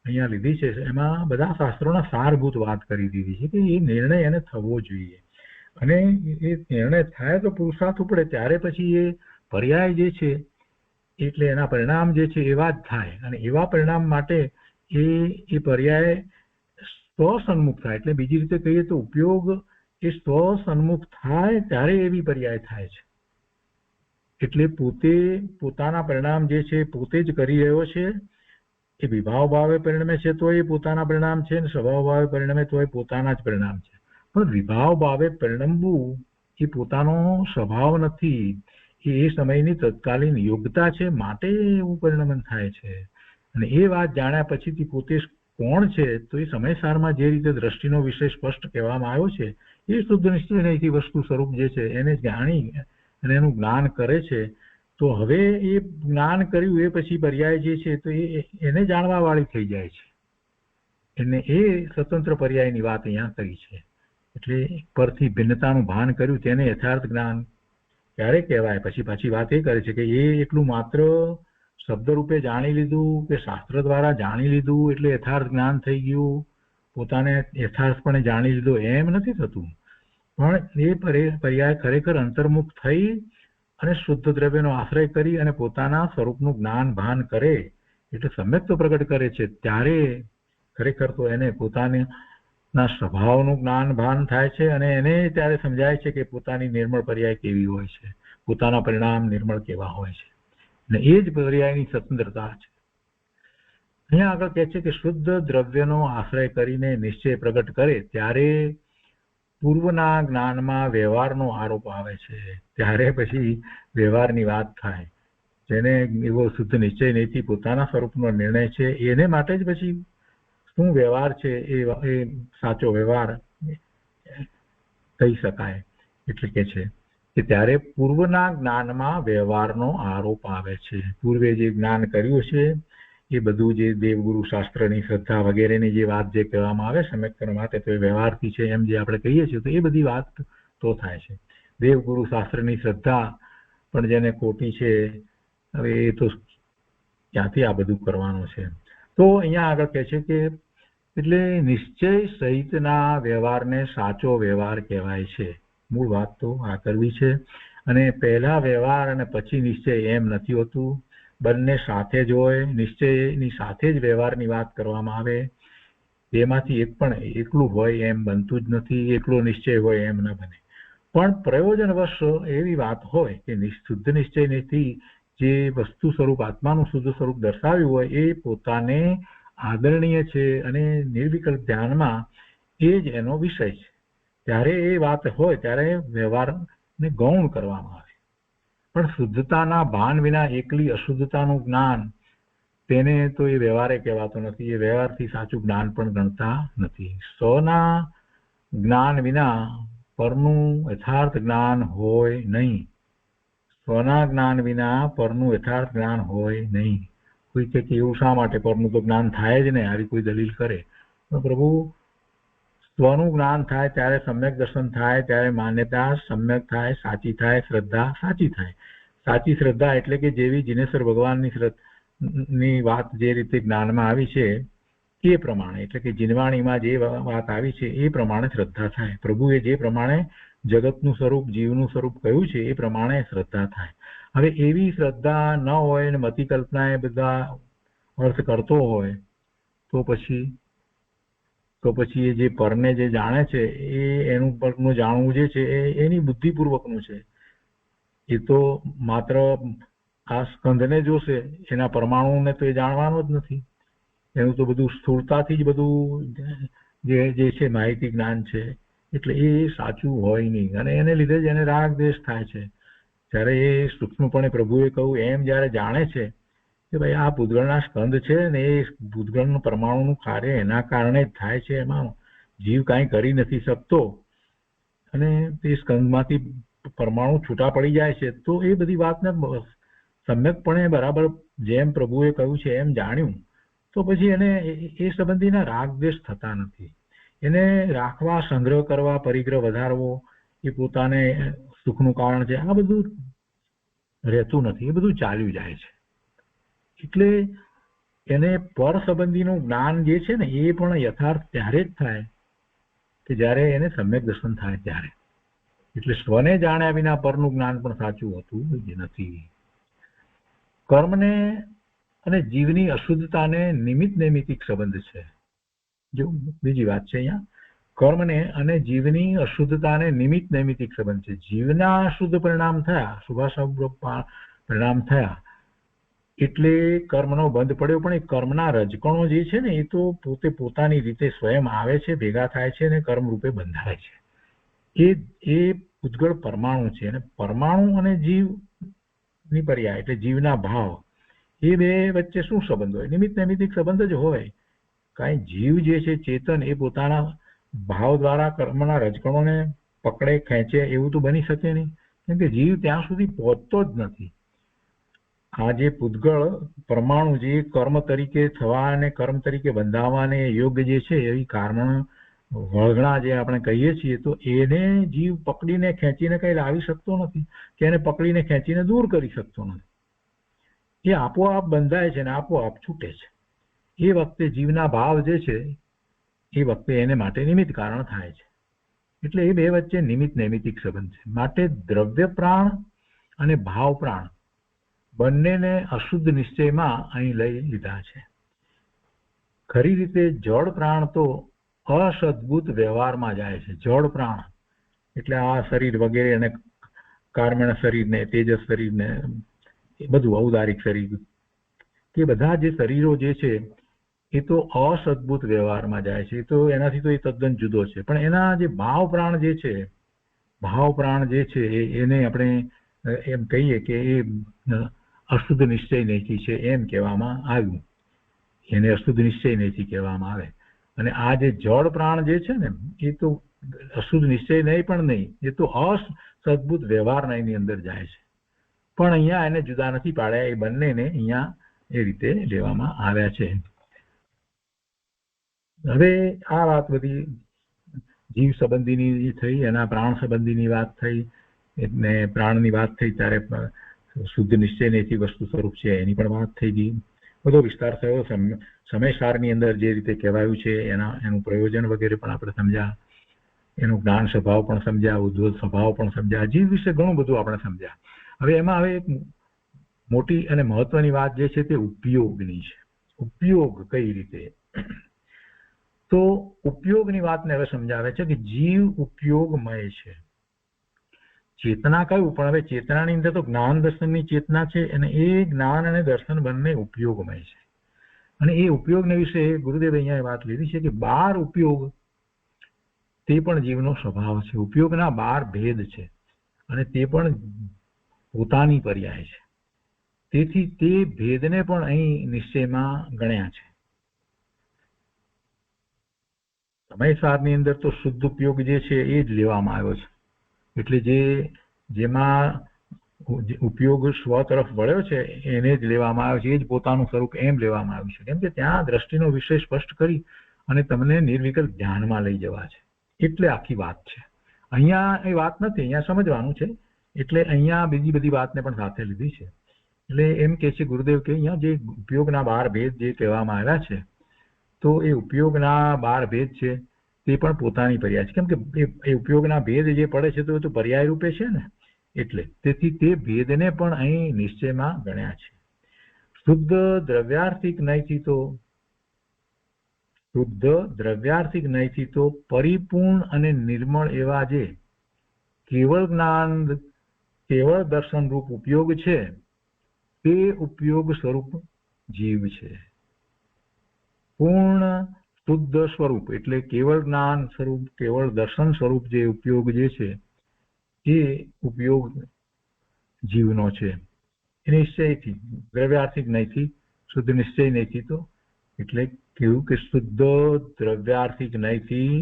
અહીંયા લીધી છે. એમાં બધા શાસ્ત્રોના સારભૂત વાત કરી દીધી છે કે એ નિર્ણય એને થવો જોઈએ, અને એ નિર્ણય થાય તો પુરુષાર્થ ઉપડે ત્યારે પછી એ પર્યાય જે છે એટલે એના પરિણામ જે છે એવા જ થાય, અને એવા પરિણામ માટે એ પર્યાય સ્વસન્મુખ થાય. એટલે બીજી રીતે કહીએ તો ઉપયોગ એ સ્વસન્મુખ થાય ત્યારે એવી પર્યાય થાય છે. એટલે પોતે પોતાના પરિણામ જે છે પોતે જ કરી રહ્યો છે. એ વિભાવ ભાવે પરિણમે છે તો એ પોતાના પરિણામ છે, અને સ્વભાવ ભાવે પરિણમે તો એ પોતાના જ પરિણામ છે. પણ વિભાવ ભાવે પરિણમવું એ પોતાનો સ્વભાવ નથી, એ સમયની તત્કાલીન યોગ્યતા છે, માટે એવું પરિણમન થાય છે. અને એ વાત જાણ્યા પછીથી પોતે કોણ છે તો એ સમયસારમાં જે રીતે દ્રષ્ટિનો વિષય સ્પષ્ટ કહેવામાં આવ્યો છે એ શુદ્ધ નિશ્ચયથી વસ્તુ સ્વરૂપ જે છે એને જાણી અને એનું જ્ઞાન કરે છે. તો હવે એ જ્ઞાન કર્યું એ પછી પર્યાય જે છે તો એને જાણવા વાળી થઈ જાય છે. એને એ સ્વતંત્ર પર્યાયની વાત અહીંયા કરી છે. એટલે પરથી ભિન્નતાનું ભાન કર્યું તેને યથાર્થ જ્ઞાન ત્યારે કહેવાય. પછી પાછી વાત એ કરે છે કે એ એટલું માત્ર શબ્દ રૂપે જાણી લીધું કે શાસ્ત્ર દ્વારા જાણી લીધું એટલે યથાર્થ જ્ઞાન થઈ ગયું, પોતાને યથાર્થપણે જાણી લીધું, એમ નથી થતું. પણ એ પર્યાય ખરેખર અંતર્મુખ થઈ અને શુદ્ધ દ્રવ્યનો આશ્રય કરી અને પોતાના સ્વરૂપનું જ્ઞાન ભાન કરે એટલે સમ્યક તો પ્રગટ કરે છે, ત્યારે ખરેખર તો એને પોતાના સ્વભાવનું જ્ઞાન ભાન થાય છે અને એને ત્યારે સમજાય છે કે પોતાની નિર્મળ પર્યાય કેવી હોય છે, પોતાના પરિણામ નિર્મળ કેવા હોય છે, અને એ જ પર્યાયની સ્વતંત્રતા છે. અહીંયા આગળ કહે છે કે શુદ્ધ દ્રવ્યનો આશ્રય કરીને નિશ્ચય પ્રગટ કરે ત્યારે પૂર્વના જ્ઞાનમાં વ્યવહારનો આરોપ આવે છે, ત્યારે પછી વ્યવહારની વાત થાય. જેને એવો શુદ્ધ નિશ્ચય નથી, પોતાના સ્વરૂપનો નિર્ણય છે, એને માટે જ પછી શું વ્યવહાર છે એ સાચો વ્યવહાર કહી શકાય. એટલે કે છે કે ત્યારે પૂર્વના જ્ઞાનમાં વ્યવહારનો આરોપ આવે છે. પૂર્વે જે જ્ઞાન કર્યું છે એ બધું જે દેવગુરુ શાસ્ત્રની શ્રદ્ધા વગેરેની જે વાત જે કહેવામાં આવે સમ્યક કરવા માટે તો એ વ્યવહારથી છે એમ જે આપણે કહીએ છીએ, તો એ બધી વાત તો થાય છે. દેવગુરુ શાસ્ત્રની શ્રદ્ધા પણ જેને ખોટી છે, હવે એ તો ક્યાંથી આ બધું કરવાનું છે. તો અહીંયા આગળ કહે છે કે એટલે નિશ્ચય સહિતના વ્યવહારને સાચો વ્યવહાર કહેવાય છે. મૂળ વાત તો આ કરવી છે. અને પહેલા વ્યવહાર અને પછી નિશ્ચય એમ નથી હોતું, બંને સાથે જ હોય. નિશ્ચયની સાથે જ વ્યવહારની વાત કરવામાં આવે, એમાંથી એક પણ એકલું હોય એમ બનતું જ નથી, એકલો નિશ્ચય હોય એમ ન બને. પણ પ્રયોજનવશ એવી વાત હોય કે શુદ્ધ નિશ્ચયથી જે વસ્તુ સ્વરૂપ આત્માનું શુદ્ધ સ્વરૂપ દર્શાવ્યું હોય એ પોતાને આદરણીય છે અને નિર્વિકલ્પ ધ્યાનમાં એ જ એનો વિષય છે, ત્યારે એ વાત હોય ત્યારે વ્યવહારને ગૌણ કરવામાં આવે. પણ શુદ્ધતાના ભાન વિના એકલી અશુદ્ધતાનું જ્ઞાન, તેને તો એ વ્યવહારે કહેવાતો નથી. એ વ્યવહારથી સાચું જ્ઞાન પણ ગણતા નથી. સ્વના જ્ઞાન વિના પરનું યથાર્થ જ્ઞાન હોય નહીં. સ્વના જ્ઞાન વિના પરનું યથાર્થ જ્ઞાન હોય નહીં. કોઈ કે એવું શા માટે, પરનું તો જ્ઞાન થાય જ ને, આવી કોઈ દલીલ કરે. તો પ્રભુ સ્વનું જ્ઞાન થાય ત્યારે સમ્યક દર્શન થાય, ત્યારે માન્યતા સમ્યક થાય, સાચી થાય, શ્રદ્ધા સાચી થાય. સાચી શ્રદ્ધા એટલે કે જેવી જીનેશ્વર ભગવાનની વાત જે રીતે જ્ઞાનમાં આવી છે એ પ્રમાણે, એટલે કે જીનવાણીમાં જે વાત આવી છે એ પ્રમાણે શ્રદ્ધા થાય. પ્રભુએ જે પ્રમાણે જગતનું સ્વરૂપ, જીવનું સ્વરૂપ કહ્યું છે એ પ્રમાણે શ્રદ્ધા થાય. હવે એવી શ્રદ્ધા ન હોય ને મતિ કલ્પના એ બધા અર્થ કરતો હોય તો પછી એ જે પરને જે જાણે છે એ એનું પરનું જાણવું જે છે એની બુદ્ધિપૂર્વકનું છે. એ તો માત્ર આ સ્કંધને જોશે, એના પરમાણુને તો એ જાણવાનો જ નથી. એનું તો બધું સ્થૂળતાથી જ બધું જે છે માહિતી જ્ઞાન છે, એટલે એ સાચું હોય નહીં. અને એને લીધે જ એને રાગ દ્વેષ થાય છે. જ્યારે એ સૂક્ષ્મપણે પ્રભુએ કહ્યું એમ જ્યારે જાણે છે કે ભાઈ આ ભૂતગળના સ્કંદ છે ને એ ભૂતગળનું પરમાણુનું કાર્ય એના કારણે જ થાય છે, એમાં જીવ કાંઈ કરી નથી શકતો, અને તે સ્કંદમાંથી પરમાણુ છૂટા પડી જાય છે, તો એ બધી વાતને સમ્યકપણે બરાબર જેમ પ્રભુએ કહ્યું છે એમ જાણ્યું તો પછી એને એ સંબંધીના રાગ દ્વેષ થતા નથી. એને રાખવા, સંગ્રહ કરવા, પરિગ્રહ વધારવો એ પોતાને સુખનું કારણ છે, આ બધું રહેતું નથી. એ બધું ચાલ્યું જાય છે. એટલે એને પર સંબંધીનું જ્ઞાન જે છે ને એ પણ યથાર્થ ત્યારે જ થાય કે જ્યારે એને સમ્યક દર્શન થાય ત્યારે. એટલે સ્વને જાણ્યા વિના પરનું જ્ઞાન પણ સાચું હોતું નથી. કર્મને અને જીવની અશુદ્ધતાને નિમિત્ત નૈમિતિક સંબંધ છે. જો બીજી વાત છે અહીંયા, કર્મને અને જીવની અશુદ્ધતાને નિમિત્ત નૈમિતિક સંબંધ છે. જીવના અશુદ્ધ પરિણામ થયા, શુભાશુભ પરિણામ થયા એટલે કર્મનો બંધ પડ્યો, પણ એ કર્મના રજકણો જે છે ને એ તો પોતે પોતાની રીતે સ્વયં આવે છે, ભેગા થાય છે અને કર્મ રૂપે બંધાય છે. એ ઉદ્ગળ પરમાણુ છે. અને પરમાણુ અને જીવની પર્યાય એટલે જીવના ભાવ, એ બે વચ્ચે શું સંબંધ હોય? નિમિત્ત નૈમિતિક સંબંધ જ હોય. કાંઈ જીવ જે છે ચેતન એ પોતાના ભાવ દ્વારા કર્મના રજકણોને પકડે, ખેંચે એવું તો બની શકે નહીં, કેમ કે જીવ ત્યાં સુધી પહોંચતો જ નથી. આ જે પૂતગળ પરમાણુ જે કર્મ તરીકે થવા અને કર્મ તરીકે બંધાવવાને યોગ્ય જે છે એવી કારણ વળગણા જે આપણે કહીએ છીએ તો એને જીવ પકડીને ખેંચીને કઈ લાવી શકતો નથી કે એને પકડીને ખેંચીને દૂર કરી શકતો નથી. એ આપોઆપ બંધાય છે ને આપોઆપ છૂટે છે. એ વખતે જીવના ભાવ જે છે એ વખતે એને માટે નિમિત્ત કારણ થાય છે. એટલે એ બે વચ્ચે નિમિત્ત નૈમિત્તિક સંબંધ છે. માટે દ્રવ્ય પ્રાણ અને ભાવ પ્રાણ બંનેને અશુદ્ધ નિશ્ચયમાં અહીં લઈ લીધા છે. ખરી રીતે જળ પ્રાણ તો અસદભૂત વ્યવહારમાં જાય છે. જળ પ્રાણ એટલે આ શરીર વગેરે અને કાર્મણ શરીરને તેજસ શરીરને એ બધું ઔદારિક શરીર કે બધા જે શરીરો જે છે એ તો અસદભૂત વ્યવહારમાં જાય છે. તો એનાથી તો એ તદ્દન જુદો છે. પણ એના જે ભાવ પ્રાણ જે છે, ભાવ પ્રાણ જે છે એને આપણે એમ કહીએ કે એ અશુદ્ધ નિશ્ચય નૈથી છે એમ કહેવામાં આવ્યું. એને અશુદ્ધ નિશ્ચય નૈથી કહેવામાં આવે. અને આ જે જળ પ્રાણ જે છે ને એ તો અશુદ્ધ નિશ્ચય નહીં પણ નહીં, એ તો અસદભૂત વ્યવહારના એની અંદર જાય છે. પણ અહીંયા એને જુદા નથી પાડ્યા. એ બંનેને અહીંયા એ રીતે લેવામાં આવ્યા છે. હવે આ વાત બધી જીવ સંબંધીની થઈ, એના પ્રાણ સંબંધીની વાત થઈ, એટલે પ્રાણની વાત થઈ ત્યારે શુદ્ધ નિશ્ચય નૈથી વસ્તુ સ્વરૂપ છે એની પણ વાત થઈ ગઈ. બધો વિસ્તાર થયો. સમયસારની અંદર જે રીતે કહેવાયું છે એનું પ્રયોજન વગેરે પણ આપણે સમજ્યા. એનું જ્ઞાન સ્વભાવ પણ સમજ્યા, ઉદ્ભવ સ્વભાવ પણ સમજ્યા. જીવ વિશે ઘણું બધું આપણે સમજ્યા. હવે એમાં એક મોટી અને મહત્વની વાત જે છે તે ઉપયોગની છે. ઉપયોગ કઈ રીતે? તો ઉપયોગની વાતને હવે સમજાવે છે કે જીવ ઉપયોગમય છે. ચેતના કયું? પણ હવે ચેતનાની અંદર તો જ્ઞાન દર્શનની ચેતના છે અને એ જ્ઞાન અને દર્શન બંને ઉપયોગમય છે. અને એ ઉપયોગને વિશે ગુરુદેવે અહીંયા વાત લીધી છે કે 12 ઉપયોગ તે પણ જીવનો સ્વભાવ છે. ઉપયોગના 12 ભેદ છે અને તે પણ પોતાની પર્યાય છે. તેથી તે ભેદને પણ અહીં નિશ્ચયમાં ગણ્યા છે. સમયસારની અંદર તો શુદ્ધ ઉપયોગ જે છે એ જ લેવામાં આવ્યો છે. એટલે જેમાં ઉપયોગ સ્વ તરફ વળ્યો છે એને જ લેવામાં આવ્યો છે. એ જ પોતાનું સ્વરૂપ એમ લેવામાં આવ્યું છે. કેમ કે ત્યાં દ્રષ્ટિનો વિષય સ્પષ્ટ કરી અને તમને નિર્વિકલ્પ ધ્યાનમાં લઈ જવા છે. એટલે આખી વાત છે. અહીંયા એ વાત નથી, અહીંયા સમજવાનું છે. એટલે અહીંયા બીજી બધી વાતને પણ સાથે લીધી છે. એટલે એમ કે છે ગુરુદેવ કે અહીંયા જે ઉપયોગના 12 ભેદ જે કહેવામાં આવ્યા છે તો એ ઉપયોગના 12 ભેદ છે તે પણ પોતાની પર્યાય છે. કેમ કે એ ઉપયોગના ભેદ જે પડે છે તો એ તો પર્યાય રૂપે છે ને. એટલે તેથી તે ભેદને પણ અહીં નિશ્ચયમાં ગણ્યા છે. શુદ્ધ દ્રવ્યાર્થિક નયથી તો પરિપૂર્ણ અને નિર્મળ એવા જે કેવળ જ્ઞાન કેવળ દર્શન રૂપ ઉપયોગ છે તે ઉપયોગ સ્વરૂપ જીવ છે. પૂર્ણ શુદ્ધ સ્વરૂપ એટલે કેવળ જ્ઞાન સ્વરૂપ કેવળ દર્શન સ્વરૂપ જે ઉપયોગ જે છે એ ઉપયોગ જીવનો છે. એ નિશ્ચયથી દ્રવ્યાર્થિક નયથી શુદ્ધ નિશ્ચય નયથી તો એટલે કેવું કે શુદ્ધ દ્રવ્યાર્થિક નયથી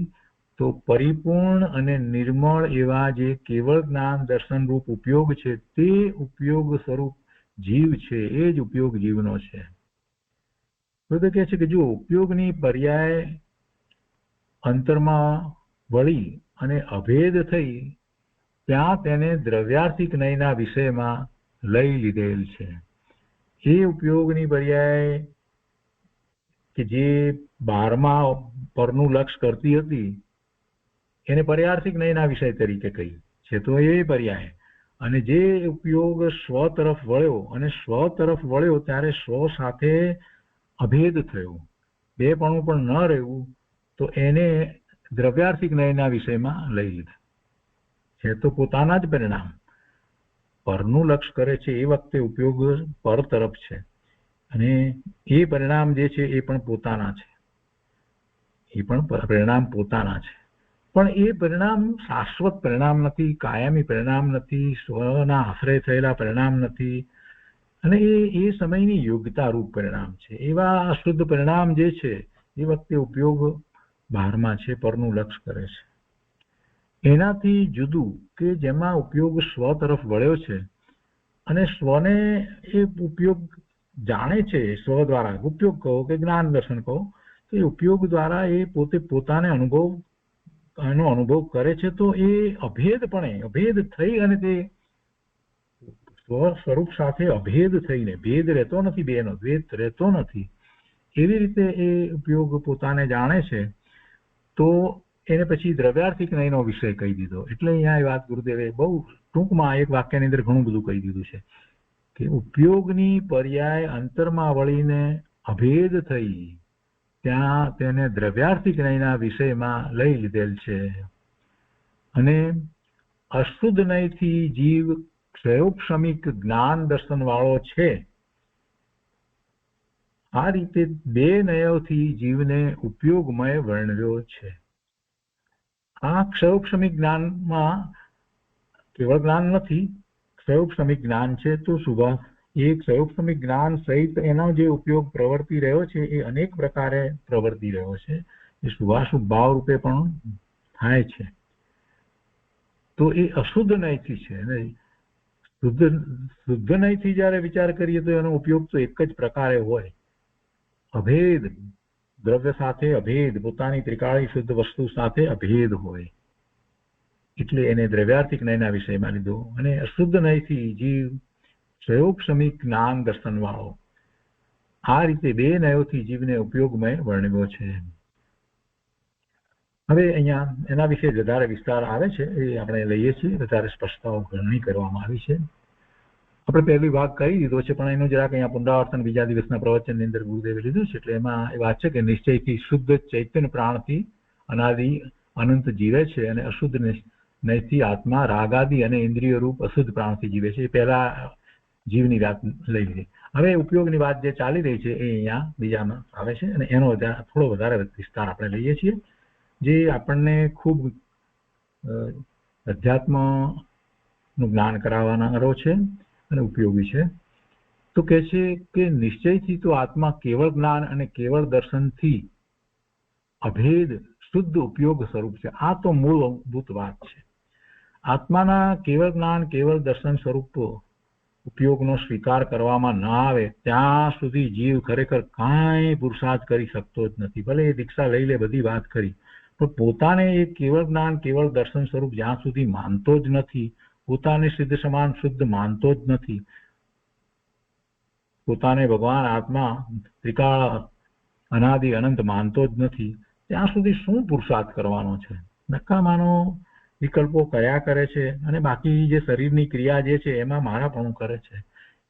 તો પરિપૂર્ણ અને નિર્મળ એવા જે કેવળ જ્ઞાન દર્શન રૂપ ઉપયોગ છે તે ઉપયોગ સ્વરૂપ જીવ છે. એ જ ઉપયોગ જીવનો છે. તો કહે છે કે જો ઉપયોગની પર્યાય અંતરમાં વળી અને અભેદ થઈ ત્યાં તેને દ્રવ્યાર્થિક નયના વિષયમાં લઈ લીધેલ છે. એ ઉપયોગની પર્યાય કે જે 12મા પરનું લક્ષ કરતી હતી એને પર્યાર્થિક નયના વિષય તરીકે કહી છે. તો એ પર્યાય અને જે ઉપયોગ સ્વ તરફ વળ્યો અને સ્વ તરફ વળ્યો ત્યારે સ્વ સાથે અભેદ થયો, બેપણું પણ ન રહેવું, તો એને દ્રવ્યાર્થિક નયના વિષયમાં લઈ લીધા છે. તો પોતાના જ પરિણામ પરનું લક્ષ કરે છે એ વખતે ઉપયોગ પર તરફ છે અને એ પરિણામ જે છે એ પણ પોતાના છે. એ પણ પરિણામ પોતાના છે. પણ એ પરિણામ શાશ્વત પરિણામ નથી, કાયમી પરિણામ નથી, સ્વના આશ્રય થયેલા પરિણામ નથી અને એ સમયની યોગ્યતા રૂપ પરિણામ છે. એવા અશુદ્ધ પરિણામ જે છે એ વખતે ઉપયોગ 12માં છે, પરનું લક્ષ કરે છે. એનાથી જુદું કે જેમાં ઉપયોગ સ્વ તરફ વળ્યો છે અને સ્વને એ ઉપયોગ જાણે છે, સ્વ દ્વારા ઉપયોગ કહો કે જ્ઞાન દર્શન કહો, તો એ ઉપયોગ દ્વારા એ પોતે પોતાને અનુભવ એનો અનુભવ કરે છે તો એ અભેદ થઈ અને તે સ્વરૂપ સાથે અભેદ થઈને, ભેદ રહેતો નથી, બેનો દ્વૈત રહેતો નથી, એવી રીતે એ ઉપયોગ પોતાને જાણે છે. તો એને પછી દ્રવ્યાર્થિક નયનો વિષય કહી દીધો. એટલે અહીંયા એ વાત ગુરુદેવે બહુ ટૂંકમાં એક વાક્યની અંદર ઘણું બધું કહી દીધું છે કે ઉપયોગની પર્યાય અંતરમાં વળીને અભેદ થઈ ત્યાં તેને દ્રવ્યાર્થિક નયના વિષયમાં લઈ લીધેલ છે. અને અશુદ્ધ નયથી જીવ ક્ષયોક્ષમિક જ્ઞાન દર્શન વાળો છે. આ રીતે બે નયોથી જીવને ઉપયોગમય વર્ણવ્યો છે. આ ક્ષયોક્ષમિક જ્ઞાનમાં કેવળ જ્ઞાન નથી, ક્ષયોક્ષમિક જ્ઞાન છે. તો શુભા એ ક્ષયોક્ષમિક જ્ઞાન સહિત એનો જે ઉપયોગ પ્રવર્તી રહ્યો છે એ અનેક પ્રકારે પ્રવર્તી રહ્યો છે. એ શુભાશુભ ભાવ રૂપે પણ થાય છે. તો એ અશુદ્ધ નયથી છે. શુદ્ધ નયથી જયારે વિચાર કરીએ તો એનો ઉપયોગ તો એક જ પ્રકારે હોય, અભેદ દ્રવ્ય સાથે અભેદ, પોતાની ત્રિકાળી શુદ્ધ વસ્તુ સાથે અભેદ હોય. એટલે એને દ્રવ્યાર્થિક નયના વિષયમાં લીધો. અને અશુદ્ધ નયથી જીવ ક્ષયોક્ષમિક જ્ઞાન દર્શન વાળો, આ રીતે બે નયોથી જીવને ઉપયોગમય વર્ણવ્યો છે. હવે અહીંયા એના વિશે વધારે વિસ્તાર આવે છે, એ આપણે લઈએ છીએ. વધારે સ્પષ્ટતાઓ ઘણી કરવામાં આવી છે. આપણે પહેલી ભાગ કરી દીધો છે, પણ એનું જરાક અહીંયા પુનરાવર્તન બીજા દિવસના પ્રવચનની અંદર ગુરુદેવે લીધું છે. એટલે એમાં એ વાત છે કે નિશ્ચયથી શુદ્ધ ચૈતન્ય પ્રાણથી અનાદિ અનંત જીવે છે, અને અશુદ્ધ નયથી આત્મા રાગાદિ અને ઇન્દ્રિય રૂપ અશુદ્ધ પ્રાણથી જીવે છે. એ પહેલા જીવની વાત લઈ લીધી. હવે ઉપયોગની વાત જે ચાલી રહી છે એ અહીંયા બીજામાં આવે છે, અને એનો થોડો વધારે વિસ્તાર આપણે લઈએ છીએ, જે આપણને ખૂબ અધ્યાત્મનું જ્ઞાન કરાવવાનારો છે અને ઉપયોગી છે. તો કહે છે કે નિશ્ચયથી તો આત્મા કેવળ જ્ઞાન અને કેવળ દર્શનથી અભેદ શુદ્ધ ઉપયોગ સ્વરૂપ છે. આ તો મૂળભૂત વાત છે. આત્માના કેવળ જ્ઞાન કેવળ દર્શન સ્વરૂપ ઉપયોગનો સ્વીકાર કરવામાં ન આવે ત્યાં સુધી જીવ ખરેખર કાંઈ પુરુષાર્થ કરી શકતો જ નથી. ભલે એ દીક્ષા લઈ લે, બધી વાત કરી, પણ પોતાને એ કેવળ જ્ઞાન કેવળ દર્શન સ્વરૂપ જ્યાં સુધી માનતો જ નથી, પોતાને સિદ્ધ સમાન શુદ્ધ માનતો જ નથી, પોતાને ભગવાન આત્મા ત્રિકાળ અનાદિ અનંત માનતો જ નથી, ત્યાં સુધી શું પુરુષાર્થ કરવાનો છે? નકામાનો વિકલ્પો કયા કરે છે, અને બાકી જે શરીરની ક્રિયા જે છે એમાં મારાપણું કરે છે.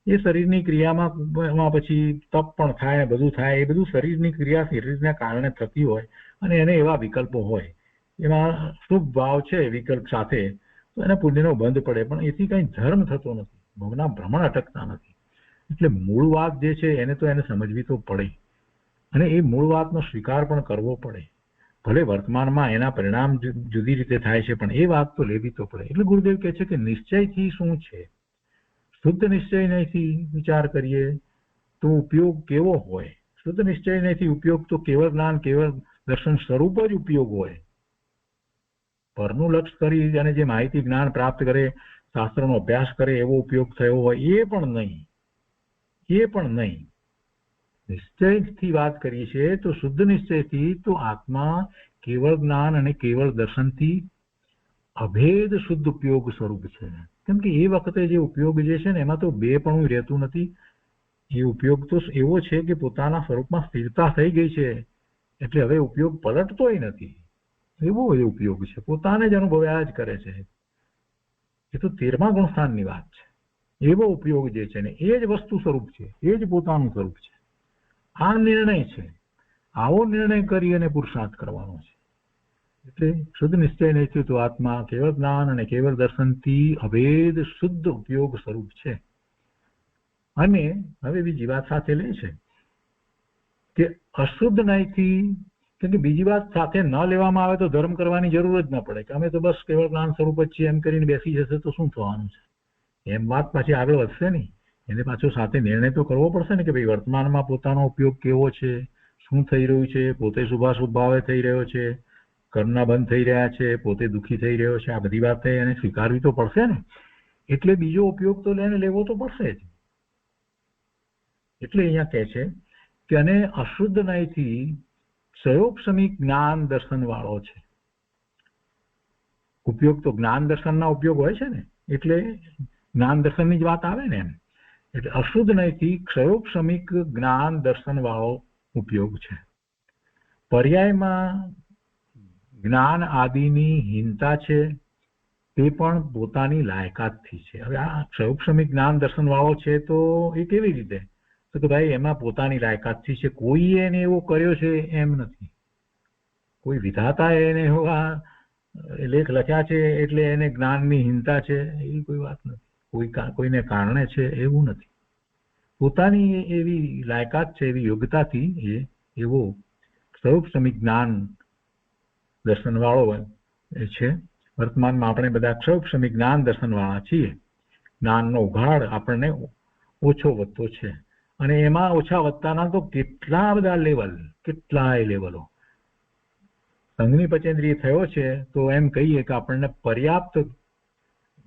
એ શરીરની ક્રિયામાં પછી તપ પણ થાય, બધું થાય. એ બધું શરીરની ક્રિયા શરીરના કારણે થતી હોય, અને એને એવા વિકલ્પો હોય, એમાં શુભ ભાવ છે વિકલ્પ સાથે, તો એને પુણ્યનો બંધ પડે, પણ એથી કઈ ધર્મ થતો નથી, ભવના ભ્રમણ અટકતા નથી. એટલે મૂળ વાત જે છે એને તો એને સમજવી તો પડે, અને એ મૂળ વાતનો સ્વીકાર પણ કરવો પડે. ભલે વર્તમાનમાં એના પરિણામ જુદી રીતે થાય છે, પણ એ વાત તો લેવી તો પડે. એટલે ગુરુદેવ કહે છે કે નિશ્ચયથી શું છે? શુદ્ધ નિશ્ચય નહીંથી વિચાર કરીએ તો ઉપયોગ કેવો હોય? શુદ્ધ નિશ્ચય નહીંથી ઉપયોગ તો કેવળ જ્ઞાન કેવળ દર્શન સ્વરૂપ જ ઉપયોગ હોય. પરનું લક્ષ કરી અને જે માહિતી જ્ઞાન પ્રાપ્ત કરે, શાસ્ત્રનો અભ્યાસ કરે, એવો ઉપયોગ થયો હોય એ પણ નહીં. નિશ્ચયથી વાત કરીએ છીએ તો શુદ્ધ નિશ્ચયથી તો આત્મા કેવળ જ્ઞાન અને કેવળ દર્શનથી અભેદ શુદ્ધ ઉપયોગ સ્વરૂપ છે. કેમ કે એ વખતે જે ઉપયોગ જે છે ને એમાં તો બે પણ રહેતું નથી. એ ઉપયોગ તો એવો છે કે પોતાના સ્વરૂપમાં સ્થિરતા થઈ ગઈ છે, એટલે હવે ઉપયોગ પલટતોય નથી. એવો એ ઉપયોગ છે, પોતાને જ અનુભવ્યા જ કરે છે. એ તો 13મા ગુણસ્થાનની વાત છે. એવો ઉપયોગ જે છે ને એ જ વસ્તુ સ્વરૂપ છે, એ જ પોતાનું સ્વરૂપ છે. આ નિર્ણય છે, આવો નિર્ણય કરી અને પુરુષાર્થ કરવાનો છે. એટલે શુદ્ધ નિશ્ચય નહીં તો આત્મા કેવળ જ્ઞાન અને કેવળ દર્શનથી અભેદ શુદ્ધ ઉપયોગ સ્વરૂપ છે. અને હવે બીજી વાત સાથે લે છે કે અશુદ્ધ નહીંથી, કેમ કે બીજી વાત સાથે ન લેવામાં આવે તો ધર્મ કરવાની જરૂર જ ન પડે, કે અમે તો બસ કેવળ જ્ઞાન સ્વરૂપ જ છીએ એમ કરીને બેસી જશે તો શું થવાનું છે? એમ વાત પાછી આગળ વધશે નહીં. એને પાછો સાથે નિર્ણય તો કરવો પડશે ને કે ભાઈ વર્તમાનમાં પોતાનો ઉપયોગ કેવો છે, શું થઈ રહ્યું છે, પોતે શુભાશુભ ભાવે થઈ રહ્યો છે, કર્મના બંધ થઈ રહ્યા છે, પોતે દુઃખી થઈ રહ્યો છે. આ બધી વાત એને સ્વીકારવી તો પડશે ને. એટલે બીજો ઉપયોગ તો એને લેવો તો પડશે જ. એટલે અહીંયા કહે છે કે અને અશુદ્ધ નહીંથી ક્ષયોક્ષમિક જ્ઞાન દર્શન વાળો છે. ઉપયોગ તો જ્ઞાન દર્શનના ઉપયોગ હોય છે ને, એટલે જ્ઞાન દર્શનની જ વાત આવે ને એમ. એટલે અશુદ્ધ નયથી ક્ષયોક્ષમિક જ્ઞાન દર્શન વાળો ઉપયોગ છે. પર્યાયમાં જ્ઞાન આદિની હીનતા છે તે પણ પોતાની લાયકાતથી છે. હવે આ ક્ષયોક્ષમિક જ્ઞાન દર્શન વાળો છે તો એ કેવી રીતે? તો કે ભાઈ એમાં પોતાની લાયકાતથી છે. કોઈએ એને એવો કર્યો છે એમ નથી. કોઈ વિધાતાએ એને એવા લેખ લખ્યા છે એટલે એને જ્ઞાનની હીનતા છે એવી કોઈ વાત નથી. કોઈને કારણે છે એવું નથી. પોતાની એવી લાયકાત છે, એવી યોગ્યતાથી એ એવો ક્ષયોક્ષમિક જ્ઞાન દર્શન વાળો છે. વર્તમાનમાં આપણે બધા ક્ષયોક્ષમિક જ્ઞાન દર્શન વાળા છીએ. જ્ઞાનનો ઉઘાડ આપણને ઓછો વધતો છે, અને એમાં ઓછા વધતાના તો કેટલા બધા લેવલ, કેટલાય લેવલો. સંઘની પચેન્દ્રિય થયો છે તો એમ કહીએ કે આપણને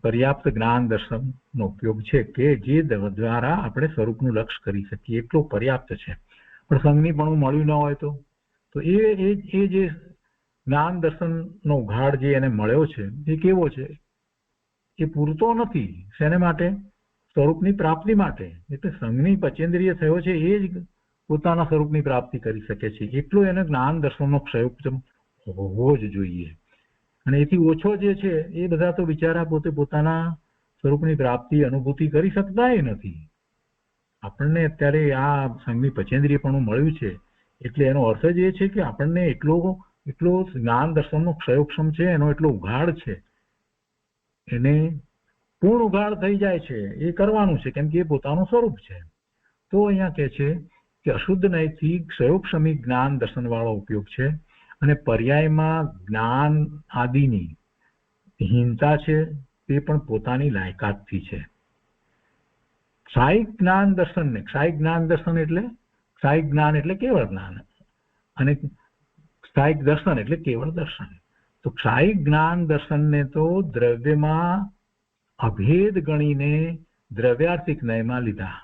પર્યાપ્ત જ્ઞાન દર્શનનો ઉપયોગ છે કે જે દ્વારા આપણે સ્વરૂપનું લક્ષ્ય કરી શકીએ એટલો પર્યાપ્ત છે. પણ સંઘની પણ મળ્યું ન હોય તો એ જે જ્ઞાન દર્શનનો ઉઘાડ જે એને મળ્યો છે એ કેવો છે? એ પૂરતો નથી. શેને માટે? સ્વરૂપની પ્રાપ્તિ માટે. એટલે સંઘની પચેન્દ્રિય થયો છે એ જ પોતાના સ્વરૂપની પ્રાપ્તિ કરી શકે છે. એટલો એને જ્ઞાન દર્શનનો ક્ષયોક્ષમ હોવો જ જોઈએ. અને એથી ઓછો જે છે એ બધા તો બિચારા પોતે પોતાના સ્વરૂપની પ્રાપ્તિ અનુભૂતિ કરી શકતા નથી. આપણને અત્યારે આ સંઘની પચેન્દ્રિયપણું મળ્યું છે એટલે એનો અર્થ જ એ છે કે આપણને એટલો જ્ઞાન દર્શનનો ક્ષયોક્ષમ છે, એનો એટલો ઉઘાડ છે, એને પૂર્ણ ઉઘાડ થઈ જાય છે. એ કરવાનું છે કેમ કે એ પોતાનું સ્વરૂપ છે. તો અહીંયા કહે છે કે અશુદ્ધ નયથી ક્ષયોક્ષમિક જ્ઞાન દર્શન વાળો ઉપયોગ છે, અને પર્યાયમાં જ્ઞાન આદિની હીનતા છે તે પણ પોતાની લાયકાતથી છે. ક્ષાયિક જ્ઞાન દર્શનને, ક્ષાયિક જ્ઞાન દર્શન એટલે ક્ષાયિક જ્ઞાન એટલે કેવળ જ્ઞાન, અને ક્ષાયિક દર્શન એટલે કેવળ દર્શન. તો ક્ષાયિક જ્ઞાન દર્શનને તો દ્રવ્યમાં અભેદ ગણીને દ્રવ્યાર્થિક નયમાં લીધા.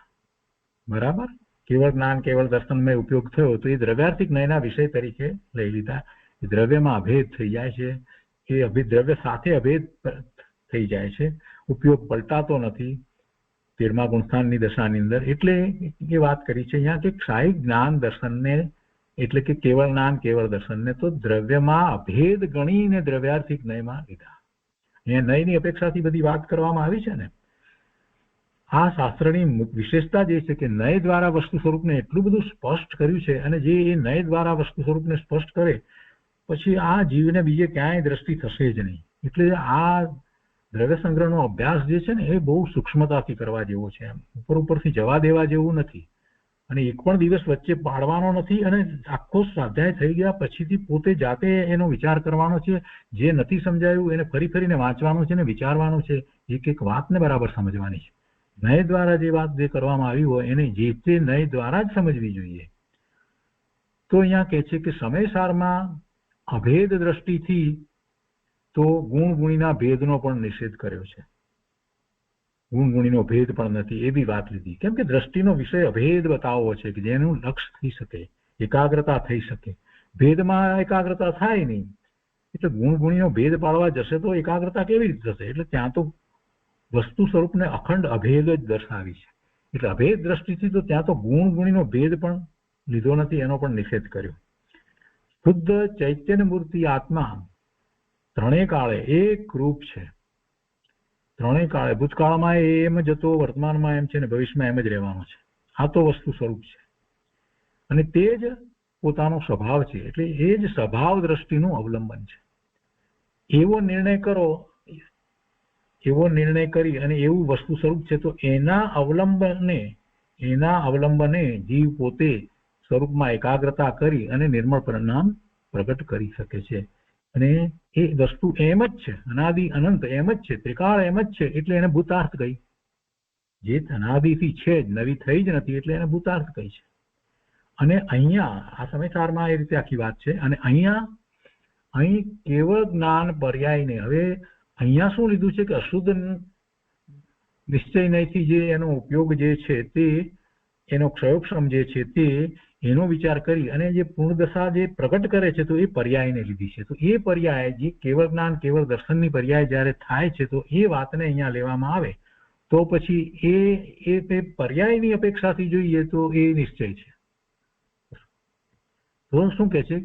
બરાબર? કેવળ જ્ઞાન કેવળ દર્શનમાં ઉપયોગ થયો તો એ દ્રવ્યાર્થિક નયના વિષય તરીકે લઈ લીધા. દ્રવ્યમાં અભેદ થઈ જાય છે, એ દ્રવ્ય સાથે અભેદ થઈ જાય છે, ઉપયોગ પલટાતો નથી 13મા ગુણસ્થાનની દશાની અંદર. એટલે એ વાત કરી છે અહીંયા કે ક્ષાયિક જ્ઞાન દર્શનને એટલે કે કેવળ જ્ઞાન કેવળ દર્શનને તો દ્રવ્યમાં અભેદ ગણીને દ્રવ્યાર્થિક નયમાં લીધા. અહીંયા નયની અપેક્ષાથી બધી વાત કરવામાં આવી છે ને. આ શાસ્ત્રની વિશેષતા જે છે કે નય દ્વારા વસ્તુ સ્વરૂપને એટલું બધું સ્પષ્ટ કર્યું છે, અને જે એ નય દ્વારા વસ્તુ સ્વરૂપને સ્પષ્ટ કરે પછી આ જીવને બીજે ક્યાંય દ્રષ્ટિ થશે જ નહીં. એટલે આ દ્રવ્ય સંગ્રહનો અભ્યાસ જે છે ને એ બહુ સૂક્ષ્મતાથી કરવા જેવો છે. એમ ઉપરથી જવા દેવા જેવું નથી, અને એક પણ દિવસ વચ્ચે પાડવાનો નથી, અને આખો સ્વાધ્યાય થઈ ગયા પછીથી પોતે જાતે એનો વિચાર કરવાનો છે. જે નથી સમજાયું એને ફરી ફરીને વાંચવાનું છે ને વિચારવાનું છે. એક એક વાતને બરાબર સમજવાની છે. નય દ્વારા જે વાત જે કરવામાં આવી હોય એને જે તે નય દ્વારા જ સમજવી જોઈએ. તો અહીંયા કહે છે કે સમયસારમાં અભેદ દ્રષ્ટિથી તો ગુણ ગુણીના ભેદનો પણ નિષેધ કર્યો છે. ગુણ ગુણીનો ભેદ પણ નથી એ બી વાત લીધી. કેમ કે દ્રષ્ટિનો વિષય અભેદ બતાવવો છે કે જેનું લક્ષ્ય થઈ શકે, એકાગ્રતા થઈ શકે. ભેદમાં એકાગ્રતા થાય નહીં, એટલે ગુણ ગુણીનો ભેદ પાડવા જશે તો એકાગ્રતા કેવી રીતે થશે? એટલે ત્યાં તો વસ્તુ સ્વરૂપને અખંડ અભેદ જ દર્શાવી છે. એટલે અભેદ દ્રષ્ટિથી તો ત્યાં તો ગુણ ગુણીનો ભેદ પણ લીધો નથી, એનો પણ નિષેધ કર્યો. શુદ્ધ ચૈતન્ય મૂર્તિ આત્મા ત્રણેય કાળે એક રૂપ છે. ત્રણેય કાળે, ભૂતકાળમાં એમ જ હતો, વર્તમાનમાં એમ છે ને ભવિષ્યમાં એમ જ રહેવાનો છે. આ તો વસ્તુ સ્વરૂપ છે, અને તે જ પોતાનો સ્વભાવ છે. એટલે એ જ સ્વભાવ દ્રષ્ટિનું અવલંબન છે. એવો નિર્ણય કરો, એવો નિર્ણય કરી અને એવું વસ્તુ સ્વરૂપ છે તો એના અવલંબને જીવ પોતે સ્વરૂપમાં એકાગ્રતા કરી અને નિર્મળ પરિણામ પ્રગટ કરી શકે છે. અને એ વસ્તુ એમ જ છે, અનાદિ અનંત એમ જ છે, ત્રિકાળ એમ જ છે. એટલે એને ભૂતાર્થ કહી. જે અનાદિથી છે જ, નવી થઈ જ નથી, એટલે એને ભૂતાર્થ કહી છે. અને અહીંયા આ સમયસારમાં એ રીતે આખી વાત છે. અને અહીં કેવળ જ્ઞાન પર્યાયને હવે અહીંયા શું લીધું છે કે અશુદ્ધ નિશ્ચય નયથી જે એનો ઉપયોગ જે છે તે એનો ક્ષયોક્ષમ જે છે તે એનો વિચાર કરી અને જે પૂર્ણદશા જે પ્રગટ કરે છે તો એ પર્યાયને લીધી છે. તો એ પર્યાય જે કેવળ જ્ઞાન કેવળ દર્શનની પર્યાય જ્યારે થાય છે તો એ વાતને અહીંયા લેવામાં આવે તો પછી એ પર્યાયની અપેક્ષાથી જોઈએ તો એ નિશ્ચય છે. તો શું કે છે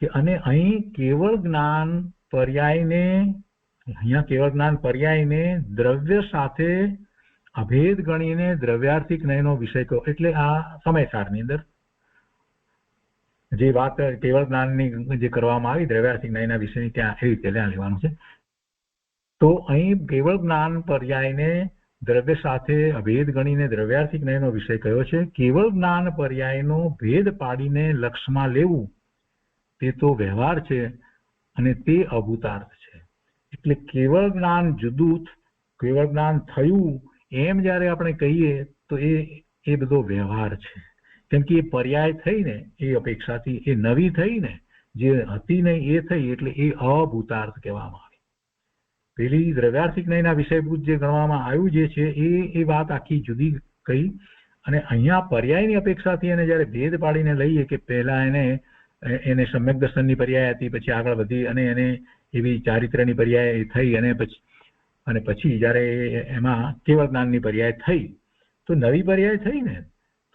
કે અને અહીં કેવળ જ્ઞાન પર્યાયને અહીંયા કેવળ જ્ઞાન પર્યાયને દ્રવ્ય સાથે અભેદ ગણીને દ્રવ્યાર્થિક નયનો વિષય કહો. એટલે આ સમયસારની અંદર જે વાત કેવળ જ્ઞાનની જે કરવામાં આવી દ્રવ્યાર્થિક નયના વિષયની ત્યાં એ રીતે લેવાનું છે. તો અહીં કેવળ જ્ઞાન પર્યાયને દ્રવ્ય સાથે અભેદ ગણીને દ્રવ્યાર્થિક નયનો વિષય કયો છે. કેવળ જ્ઞાન પર્યાયનો ભેદ પાડીને લક્ષમાં લેવું તે તો વ્યવહાર છે અને તે અભૂતાર્થ છે. એટલે કેવળ જ્ઞાન જુદું કેવળ જ્ઞાન થયું એમ જ્યારે આપણે કહીએ તો એ બધો વ્યવહાર છે. કેમ કે એ પર્યાય થઈને એ અપેક્ષાથી એ નવી થઈ ને જે હતી નહીં એ થઈ એટલે એ અભૂતાર્થ કહેવામાં આવે. પેલી દ્રવ્યાર્થિક નયના વિષયભૂત જે ગણવામાં આવ્યું જે છે એ વાત આખી જુદી કહી અને અહીંયા પર્યાયની અપેક્ષાથી એને જ્યારે ભેદ પાડીને લઈએ કે પહેલા એને સમ્યક દર્શનની પર્યાય હતી પછી આગળ વધી અને એને એવી ચારિત્ર્યની પર્યાય થઈ અને પછી જ્યારે એમાં કેવળ જ્ઞાનની પર્યાય થઈ તો નવી પર્યાય થઈ ને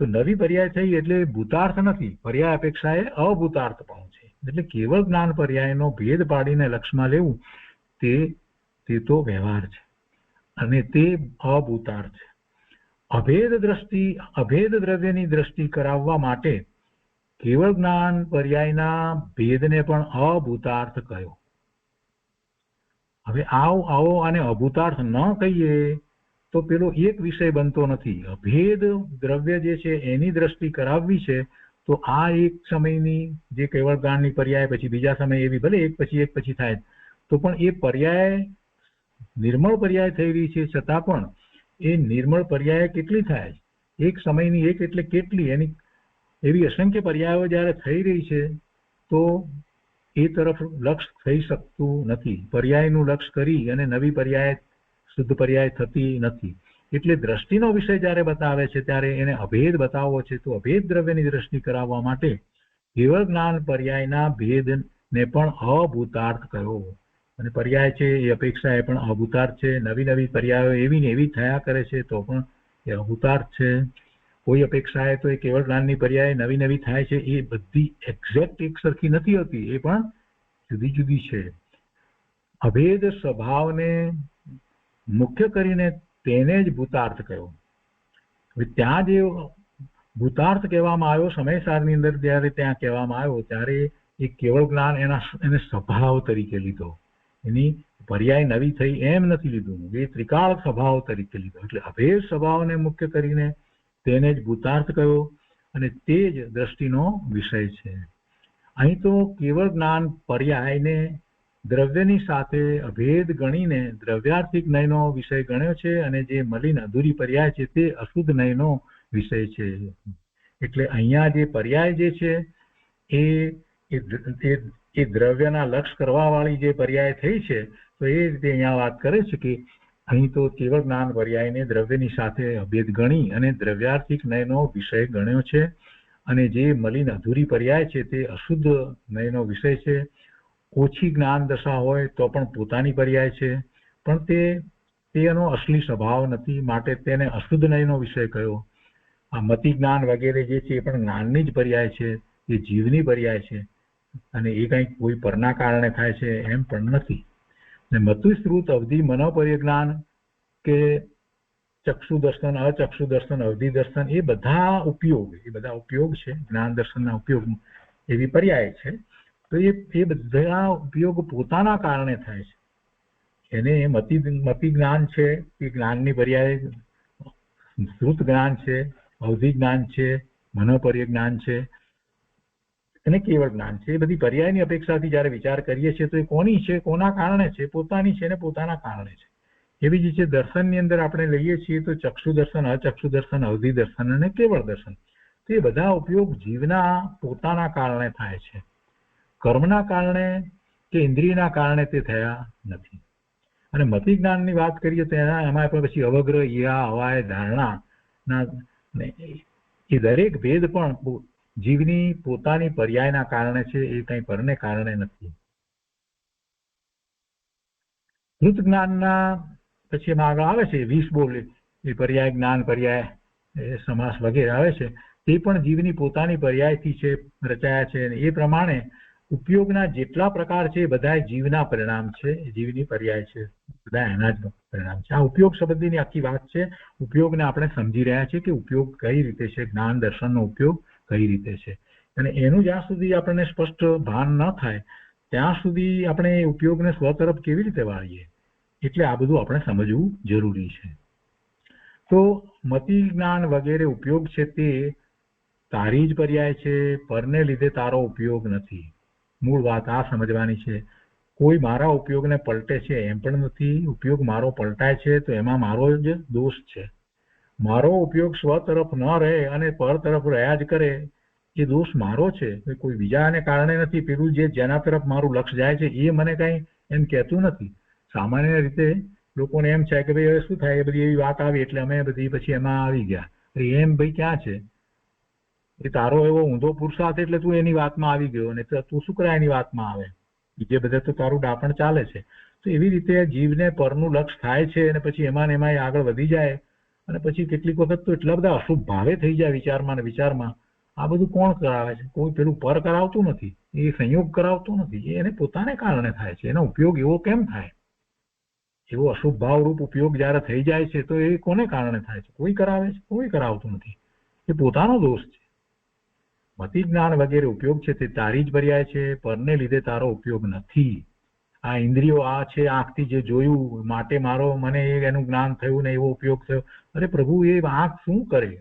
તો નવી પર્યાય થઈ એટલે ભૂતાર્થ નથી, પર્યાય અપેક્ષાએ અભૂતાર્થ પણ છે. એટલે કેવળ જ્ઞાન પર્યાયનો ભેદ પાડીને લક્ષમાં લેવું તે તો વ્યવહાર છે અને તે અભૂતાર્થ છે. અભેદ દ્રવ્યની દ્રષ્ટિ કરાવવા માટે કેવળ જ્ઞાન પર્યાયના ભેદને પણ અભૂતાર્થ કહ્યો. હવે આવો આને અભૂતાર્થ ન કહીએ તો પેલો એક વિષય બનતો નથી. અભેદ દ્રવ્ય જે છે એની દ્રષ્ટિ કરાવવી છે તો આ એક સમયની જે કેવળ જ્ઞાનની પર્યાય પછી બીજા સમય એવી ભલે એક પછી થાય તો પણ એ પર્યાય નિર્મળ પર્યાય થઈ રહી છે છતાં પણ એ નિર્મળ પર્યાય કેટલી થાય એક સમયની એક એટલે કેટલી એની એવી અસંખ્ય પર્યાયો જ્યારે થઈ રહી છે તો એ તરફ લક્ષ થઈ શકતું નથી. પર્યાયનું લક્ષ કરી અને નવી પર્યાય શુદ્ધ પર્યાય થતી નથી. એટલે દ્રષ્ટિનો વિષય જ્યારે બતાવે છે ત્યારે એને અભેદ બતાવવો છે તો અભેદ દ્રવ્યની દ્રષ્ટિ કરાવવા માટે કેવળ જ્ઞાન પર્યાયના ભેદને પણ અભૂતાર્થ કહ્યો. અને પર્યાય છે એ અપેક્ષા એ પણ અભૂતાર્થ છે. નવી પર્યાયો એવી ને એવી થયા કરે છે તો પણ એ અભૂતાર્થ છે. કોઈ અપેક્ષાએ તો એ કેવળ જ્ઞાનની પર્યાય નવી થાય છે એ બધી એક્ઝેક્ટ એક સરખી નથી હોતી, એ પણ જુદી જુદી છે. અભેદ સ્વભાવને મુખ્ય કરીને તેને જ ભૂતાર્થ કહ્યો. ત્યાં જે ભૂતાર્થ કહેવામાં આવ્યો સમયસારની અંદર જ્યારે ત્યાં કહેવામાં આવ્યો ત્યારે એ કેવળ જ્ઞાન એને સ્વભાવ તરીકે લીધો. એની પર્યાય નવી થઈ એમ નથી લીધું, એ ત્રિકાળ સ્વભાવ તરીકે લીધો. એટલે અભેદ સ્વભાવને મુખ્ય કરીને તેને જ ભૂતાર્થ કહ્યો અને તે જ દ્રષ્ટિનો વિષય છે. અહીં તો કેવળ જ્ઞાન પર્યાયને દ્રવ્યની સાથે અભેદ ગણીને દ્રવ્યાર્થિક નયનો વિષય ગણ્યો છે અને જે મલિન અધૂરી પર્યાય છે તે અશુદ્ધ નયનો વિષય છે. એટલે અહીંયા જે પર્યાય જે છે એ દ્રવ્યના લક્ષ કરવા વાળી જે પર્યાય થઈ છે તો એ રીતે અહીંયા વાત કરે છે કે અહીં તો કેવળ જ્ઞાન પર્યાયને દ્રવ્યની સાથે અભેદ ગણી અને દ્રવ્યાર્થિક નયનો વિષય ગણ્યો છે અને જે મલિન અધૂરી પર્યાય છે તે અશુદ્ધ નયનો વિષય છે. ઓછી જ્ઞાન દશા હોય તો પણ પોતાની પર્યાય છે પણ તેનો અસલી સ્વભાવ નથી માટે તેને અશુદ્ધ નયનો વિષય કહ્યો. આ મતિ જ્ઞાન વગેરે જે છે એ પણ જ્ઞાનની જ પર્યાય છે, એ જીવની પર્યાય છે અને એ કંઈક કોઈ પરના કારણે થાય છે એમ પણ નથી. મતુશ્રુત અવધિ મનોપરિજ્ઞાન કે ચક્ષુ દર્શન અચક્ષુ દર્શન અવધિ દર્શન એ બધા ઉપયોગ છે જ્ઞાન દર્શનના ઉપયોગ એવી પર્યાય છે. તો એ બધા ઉપયોગ પોતાના કારણે થાય છે. એને મતિ જ્ઞાન છે એ જ્ઞાનની પર્યાય શ્રુત જ્ઞાન છે, અવધિ જ્ઞાન છે, મનોપરિજ્ઞાન છે અને કેવળ જ્ઞાન છે. એ બધી પર્યાયની અપેક્ષાથી જયારે વિચાર કરીએ છીએ તો એ કોની છે, કોના કારણે છે, પોતાની છે ને પોતાના કારણે છે. એવી જ રીતે દર્શનની અંદર આપણે લઈએ છીએ તો ચક્ષુ દર્શન, અચક્ષુ દર્શન, અવધિ દર્શન અને કેવળ દર્શન તો એ બધા ઉપયોગ જીવના પોતાના કારણે થાય છે. કર્મના કારણે કે ઇન્દ્રિયના કારણે તે થયા નથી. અને મતિ જ્ઞાનની વાત કરીએ તો એમાં પણ પછી અવગ્રહ, ઈહા, હવાય, ધારણા એ દરેક ભેદ પણ જીવની પોતાની પર્યાયના કારણે છે, એ કંઈ પરને કારણે નથી. કૃત જ્ઞાનના પછી એમાં આગળ આવે છે 20 બોલ એ પર્યાય જ્ઞાન પર્યાય સમાસ વગેરે આવે છે, તે પણ જીવની પોતાની પર્યાયથી છે રચાયા છે. એ પ્રમાણે ઉપયોગના જેટલા પ્રકાર છે એ બધા જીવના પરિણામ છે, જીવની પર્યાય છે, બધા એના જ પરિણામ છે. આ ઉપયોગ સંબંધીની આખી વાત છે. ઉપયોગને આપણે સમજી રહ્યા છીએ કે ઉપયોગ કઈ રીતે છે, જ્ઞાન દર્શનનો ઉપયોગ કઈ રીતે છે, અને એનું જ્યાં સુધી આપણને સ્પષ્ટ ભાન ન થાય ત્યાં સુધી આપણે એ ઉપયોગને સ્વ તરફ કેવી રીતે વાળીએ, એટલે આ બધું આપણે સમજવું જરૂરી છે. તો મતિ જ્ઞાન વગેરે ઉપયોગ છે તે તારી જ પર્યાય છે, પરને લીધે તારો ઉપયોગ નથી. મૂળ વાત આ સમજવાની છે. કોઈ મારા ઉપયોગને પલટે છે એમ પણ નથી. ઉપયોગ મારો પલટાય છે તો એમાં મારો જ દોષ છે. મારો ઉપયોગ સ્વ તરફ ન રહે અને પર તરફ રહ્યા જ કરે એ દોષ મારો છે, કોઈ બીજાને કારણે નથી. પેલું જેના તરફ મારું લક્ષ્ય જાય છે એ મને કઈ એમ કહેતું નથી. સામાન્ય રીતે લોકોને એમ છે કે ભાઈ હવે શું થાય, એ બધી એવી વાત આવી એટલે અમે બધી પછી એમાં આવી ગયા. એમ ભાઈ ક્યાં છે? એ તારો એવો ઊંધો પુરુષાર્થ એટલે તું એની વાતમાં આવી ગયો, ને તું શું કરે એની વાતમાં આવે, બીજે બધે તો તારું ડાપણ ચાલે છે. તો એવી રીતે જીવને પરનું લક્ષ્ય થાય છે અને પછી એમાં ને એમાં આગળ વધી જાય, અને પછી કેટલીક વખત તો એટલા બધા અશુભ ભાવે થઈ જાય વિચારમાં ને વિચારમાં. આ બધું કોણ કરાવે છે? કોઈ પેલું પર કરાવતું નથી, એ સંયોગ કરાવતો નથી, એ એને પોતાને કારણે થાય છે. એનો ઉપયોગ એવો કેમ થાય? એવો અશુભ ભાવરૂપ ઉપયોગ જયારે થઈ જાય છે તો એ કોને કારણે થાય છે? કોઈ કરાવે છે? કોઈ કરાવતું નથી. એ પોતાનો દોષ છે. મતિ જ્ઞાન વગેરે ઉપયોગ છે તે તારી જ પર્યાય છે, પરને લીધે તારો ઉપયોગ નથી. આ ઇન્દ્રિયો આ છે, આંખથી જે જોયું માટે મારો મને એનું જ્ઞાન થયું ને એવો ઉપયોગ થયો. અરે પ્રભુ, એ આંખ શું કરે?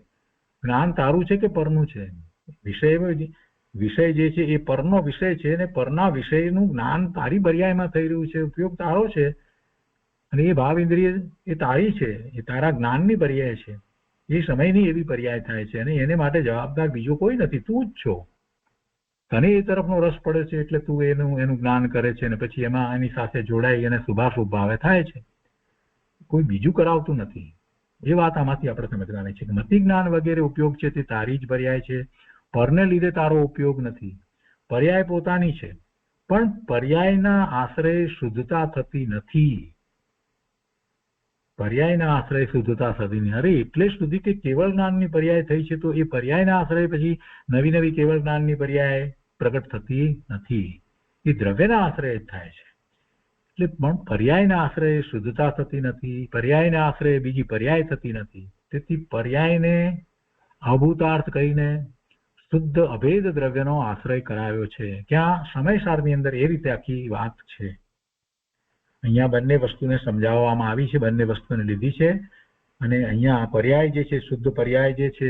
જ્ઞાન તારું છે કે પરનું છે? વિષય જે છે એ પરનો વિષય છે, ને પરના વિષયનું જ્ઞાન તારી પર્યાયમાં થઈ રહ્યું છે, ઉપયોગ તારો છે. અને એ ભાવ ઇન્દ્રિય એ તારી છે, એ તારા જ્ઞાનની પર્યાય છે. એ સમયની એવી પર્યાય થાય છે, અને એને માટે જવાબદાર બીજો કોઈ નથી, તું જ છો. તને એ તરફનો રસ પડે છે એટલે તું એનું જ્ઞાન કરે છે, અને પછી એમાં એની સાથે જોડાઈ અને શુભાશુભ ભાવે થાય છે. કોઈ બીજું કરાવતું નથી. એ વાત આમાંથી આપણે સમજવાની છે કે મતિ જ્ઞાન વગેરે ઉપયોગ છે તે તારી જ પર્યાય છે, પરને લીધે તારો ઉપયોગ નથી. પર્યાય પોતાની છે, પણ પર્યાયના આશ્રય શુદ્ધતા થતી નથી. પર્યાયના આશ્રય શુદ્ધતા થતી નહીં. અરે એટલે સુધી કે કેવળ જ્ઞાનની પર્યાય થઈ છે, તો એ પર્યાયના આશ્રય પછી નવી નવી કેવળ જ્ઞાનની પર્યાય પ્રગટ થતી નથી. એ દ્રવ્યના આશ્રય જ થાય છે. એટલે પણ પર્યાયના આશ્રય શુદ્ધતા થતી નથી, પર્યાયના આશ્રય બીજી પર્યાય થતી નથી. તેથી પર્યાયને અભૂતાર્થ કહીને શુદ્ધ અભેદ દ્રવ્યનો આશ્રય કરાવ્યો છે. ક્યાં? સમયસારની અંદર એ રીતે આખી વાત છે. અહીંયા બંને વસ્તુને સમજાવવામાં આવી છે, બંને વસ્તુને લીધી છે. અને અહીંયા પર્યાય જે છે, શુદ્ધ પર્યાય જે છે,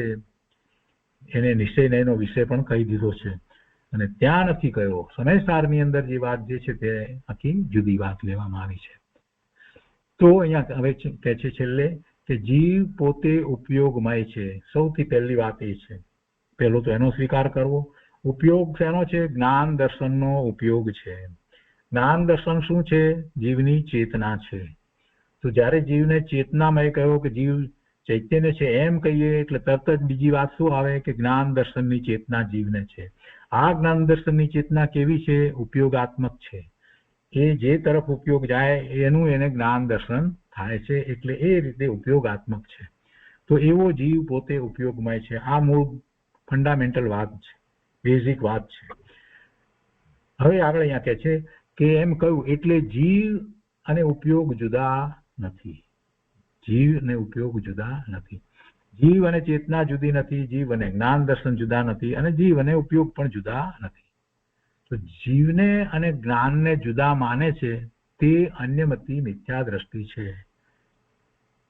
એને નિશ્ચયનો વિષય પણ કહી દીધો છે. અને ત્યાં નથી કહ્યો. સમયસારની અંદર જે વાત જે છે તે આખી જુદી વાત લેવામાં આવી છે. તો અહીંયા હવે કહે છે છેલ્લે કે જીવ પોતે ઉપયોગમય છે. સૌથી પહેલી વાત એ છે, પહેલો તો એનો સ્વીકાર કરવો. ઉપયોગ શેનો છે? જ્ઞાન દર્શનનો ઉપયોગ છે. જ્ઞાન દર્શન શું છે? જીવની ચેતના છે. તો જ્યારે જીવને ચેતનામય કહ્યો કે જીવ ચૈતન્ય છે એમ કહીએ એટલે તરત જ બીજી વાત શું આવે કે જ્ઞાન દર્શનની ચેતના જીવને છે. આ જ્ઞાન દર્શનની ચેતના કેવી છે? ઉપયોગાત્મક છે. એ જે તરફ ઉપયોગ જાય એનું એને જ્ઞાન દર્શન થાય છે, એટલે એ રીતે ઉપયોગાત્મક છે. તો એવો જીવ પોતે ઉપયોગમય છે. આ મૂળ ફંડામેન્ટલ વાત છે, બેઝિક વાત છે. હવે આગળ અહીંયા કહે છે કે એમ કહ્યું એટલે જીવ અને ઉપયોગ જુદા નથી. જીવ અને ઉપયોગ જુદા નથી. જીવ અને ચેતના જુદી નથી, જીવ અને જ્ઞાન દર્શન જુદા નથી, અને જીવ અને ઉપયોગ પણ જુદા નથી. તો જીવને અને જ્ઞાનને જુદા માને છે તે અન્યમતી મિથ્યા દ્રષ્ટિ છે.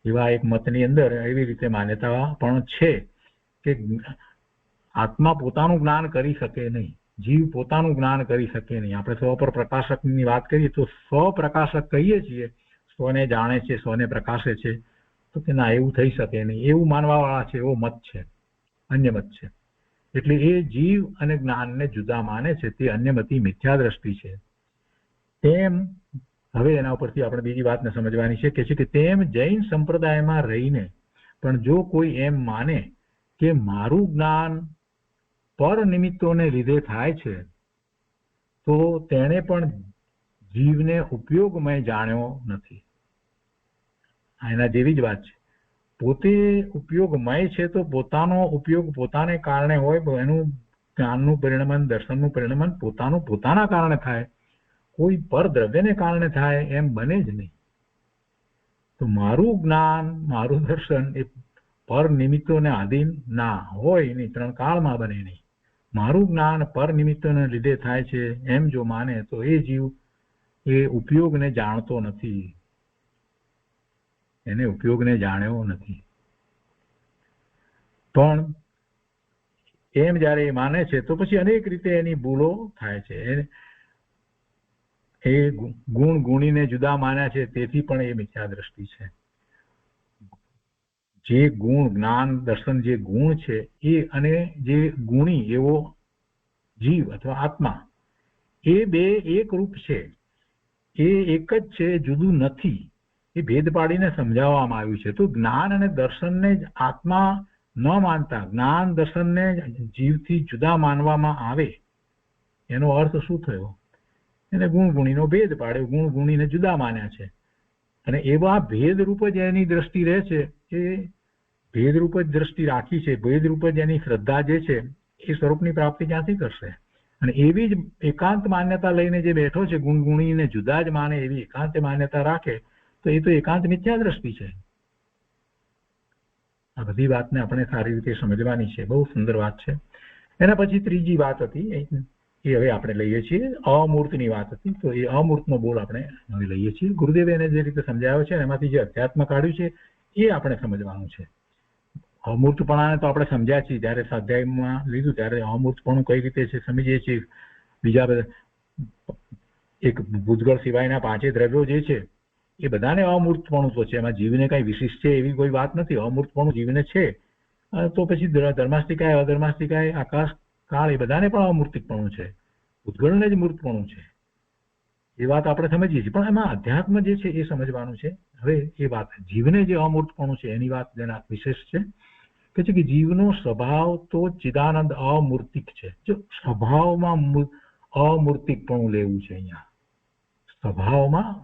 એવા એક મતની અંદર એવી રીતે માન્યતા પણ છે કે આત્મા પોતાનું જ્ઞાન કરી શકે નહીં, જીવ પોતાનું જ્ઞાન કરી શકે નહીં. આપણે સ્વ પર પ્રકાશકની વાત કરીએ તો સ્વપ્રકાશક કહીએ છીએ, સ્વને જાણે છે, સ્વને પ્રકાશે છે, તો કે ના, એવું થઈ શકે નહીં, એવું માનવા વાળા છે, એવો મત છે, અન્ય મત છે. એટલે એ જીવ અને જ્ઞાનને જુદા માને છે તે અન્યમતી મિથ્યા દ્રષ્ટિ છે. તેમ હવે એના ઉપરથી આપણે બીજી વાતને સમજવાની છે કે તેમ જૈન સંપ્રદાયમાં રહીને પણ જો કોઈ એમ માને કે મારું જ્ઞાન પર નિમિત્તોને લીધે થાય છે, તો તેણે પણ જીવને ઉપયોગમય જાણ્યો નથી. એના જેવી જ વાત છે. પોતે ઉપયોગમય છે તો પોતાનો ઉપયોગ પોતાને કારણે હોય, એનું જ્ઞાનનું પરિણમન, દર્શનનું પરિણમન પોતાના કારણે થાય, કોઈ પર દ્રવ્યને કારણે થાય એમ બને જ નહીં. તો મારું જ્ઞાન, મારું દર્શન એ પર નિમિત્તોને આધીન ના હોય નહીં, ત્રણ કાળમાં બને નહીં. મારું જ્ઞાન પર નિમિત્તોને લીધે થાય છે એમ જો માને તો એ જીવ એ ઉપયોગને જાણતો નથી, એને ઉપયોગને જાણ્યો નથી. પણ એમ જયારે એ માને છે તો પછી અનેક રીતે એની ભૂલો થાય છે. એ ગુણ ગુણીને જુદા માન્યા છે તેથી પણ એ મિથ્યા દ્રષ્ટિ છે. જે ગુણ, જ્ઞાન, દર્શન, જે ગુણ છે એ અને જે ગુણી એવો જીવ અથવા આત્મા, એ બે એક રૂપ છે, એ એક જ છે, જુદું નથી. એ ભેદ પાડીને સમજાવવામાં આવ્યું છે. તો જ્ઞાન અને દર્શનને જ આત્મા ન માનતા, જ્ઞાન દર્શનને જીવથી જુદા માનવામાં આવે, એનો અર્થ શું થયો? એને ગુણ ગુણીનો ભેદ પાડ્યો, ગુણ ગુણીને જુદા માન્યા છે. અને એવા ભેદરૂપ જ એની દ્રષ્ટિ રહે છે, એ ભેદરૂપ જ દ્રષ્ટિ રાખી છે, ભેદરૂપ જ એની શ્રદ્ધા જે છે એ સ્વરૂપની પ્રાપ્તિ ક્યાંથી કરશે? અને એવી જ એકાંત માન્યતા લઈને જે બેઠો છે, ગુણ ગુણીને જુદા જ માને એવી એકાંત માન્યતા રાખે, તો એ તો એકાંત મિથ્યા દ્રષ્ટિ છે. આ બધી વાતને આપણે સારી રીતે સમજવાની છે. બહુ સુંદર વાત છે. એના પછી ત્રીજી વાત હતી, એ હવે આપણે લઈએ છીએ. અમૂર્તની વાત હતી, તો એ અમૂર્તનો બોલ આપણે હવે લઈએ છીએ. ગુરુદેવે એને જે રીતે સમજાવ્યો છે એમાંથી જે અધ્યાત્મ કાઢ્યું છે એ આપણે સમજવાનું છે. અમૂર્તપણાને તો આપણે સમજ્યા છીએ, જયારે સ્વાધ્યાયમાં લીધું ત્યારે અમૂર્તપણું કઈ રીતે છે સમજીએ છીએ. બીજા બધા એક ભૂતગળ સિવાયના પાંચે દ્રવ્યો જે છે એ બધાને અમૂર્તપણું તો છે, એમાં જીવને કઈ વિશિષ્ટ છે એવી કોઈ વાત નથી. અમૂર્તપણું જીવને છે, તો પછી ધર્માસ્તિકાય, અધર્માસ્તિકાય, આકાશ, કાળ એ બધાને પણ અમૂર્તિકપણું છે, ભૂતગળને જ મૂર્તપણું છે. એ વાત આપણે સમજીએ છીએ, પણ એમાં અધ્યાત્મ જે છે એ સમજવાનું છે. હવે એ વાત જીવને જે અમૂર્તપણું છે એની વાત જેના વિશેષ છે કે છે કે જીવનો સ્વભાવ તો ચિદાનંદ અમૂર્તિક છે. જો સ્વભાવમાં અમૂર્તિકપણું લેવું છે, અહીંયા સ્વભાવમાં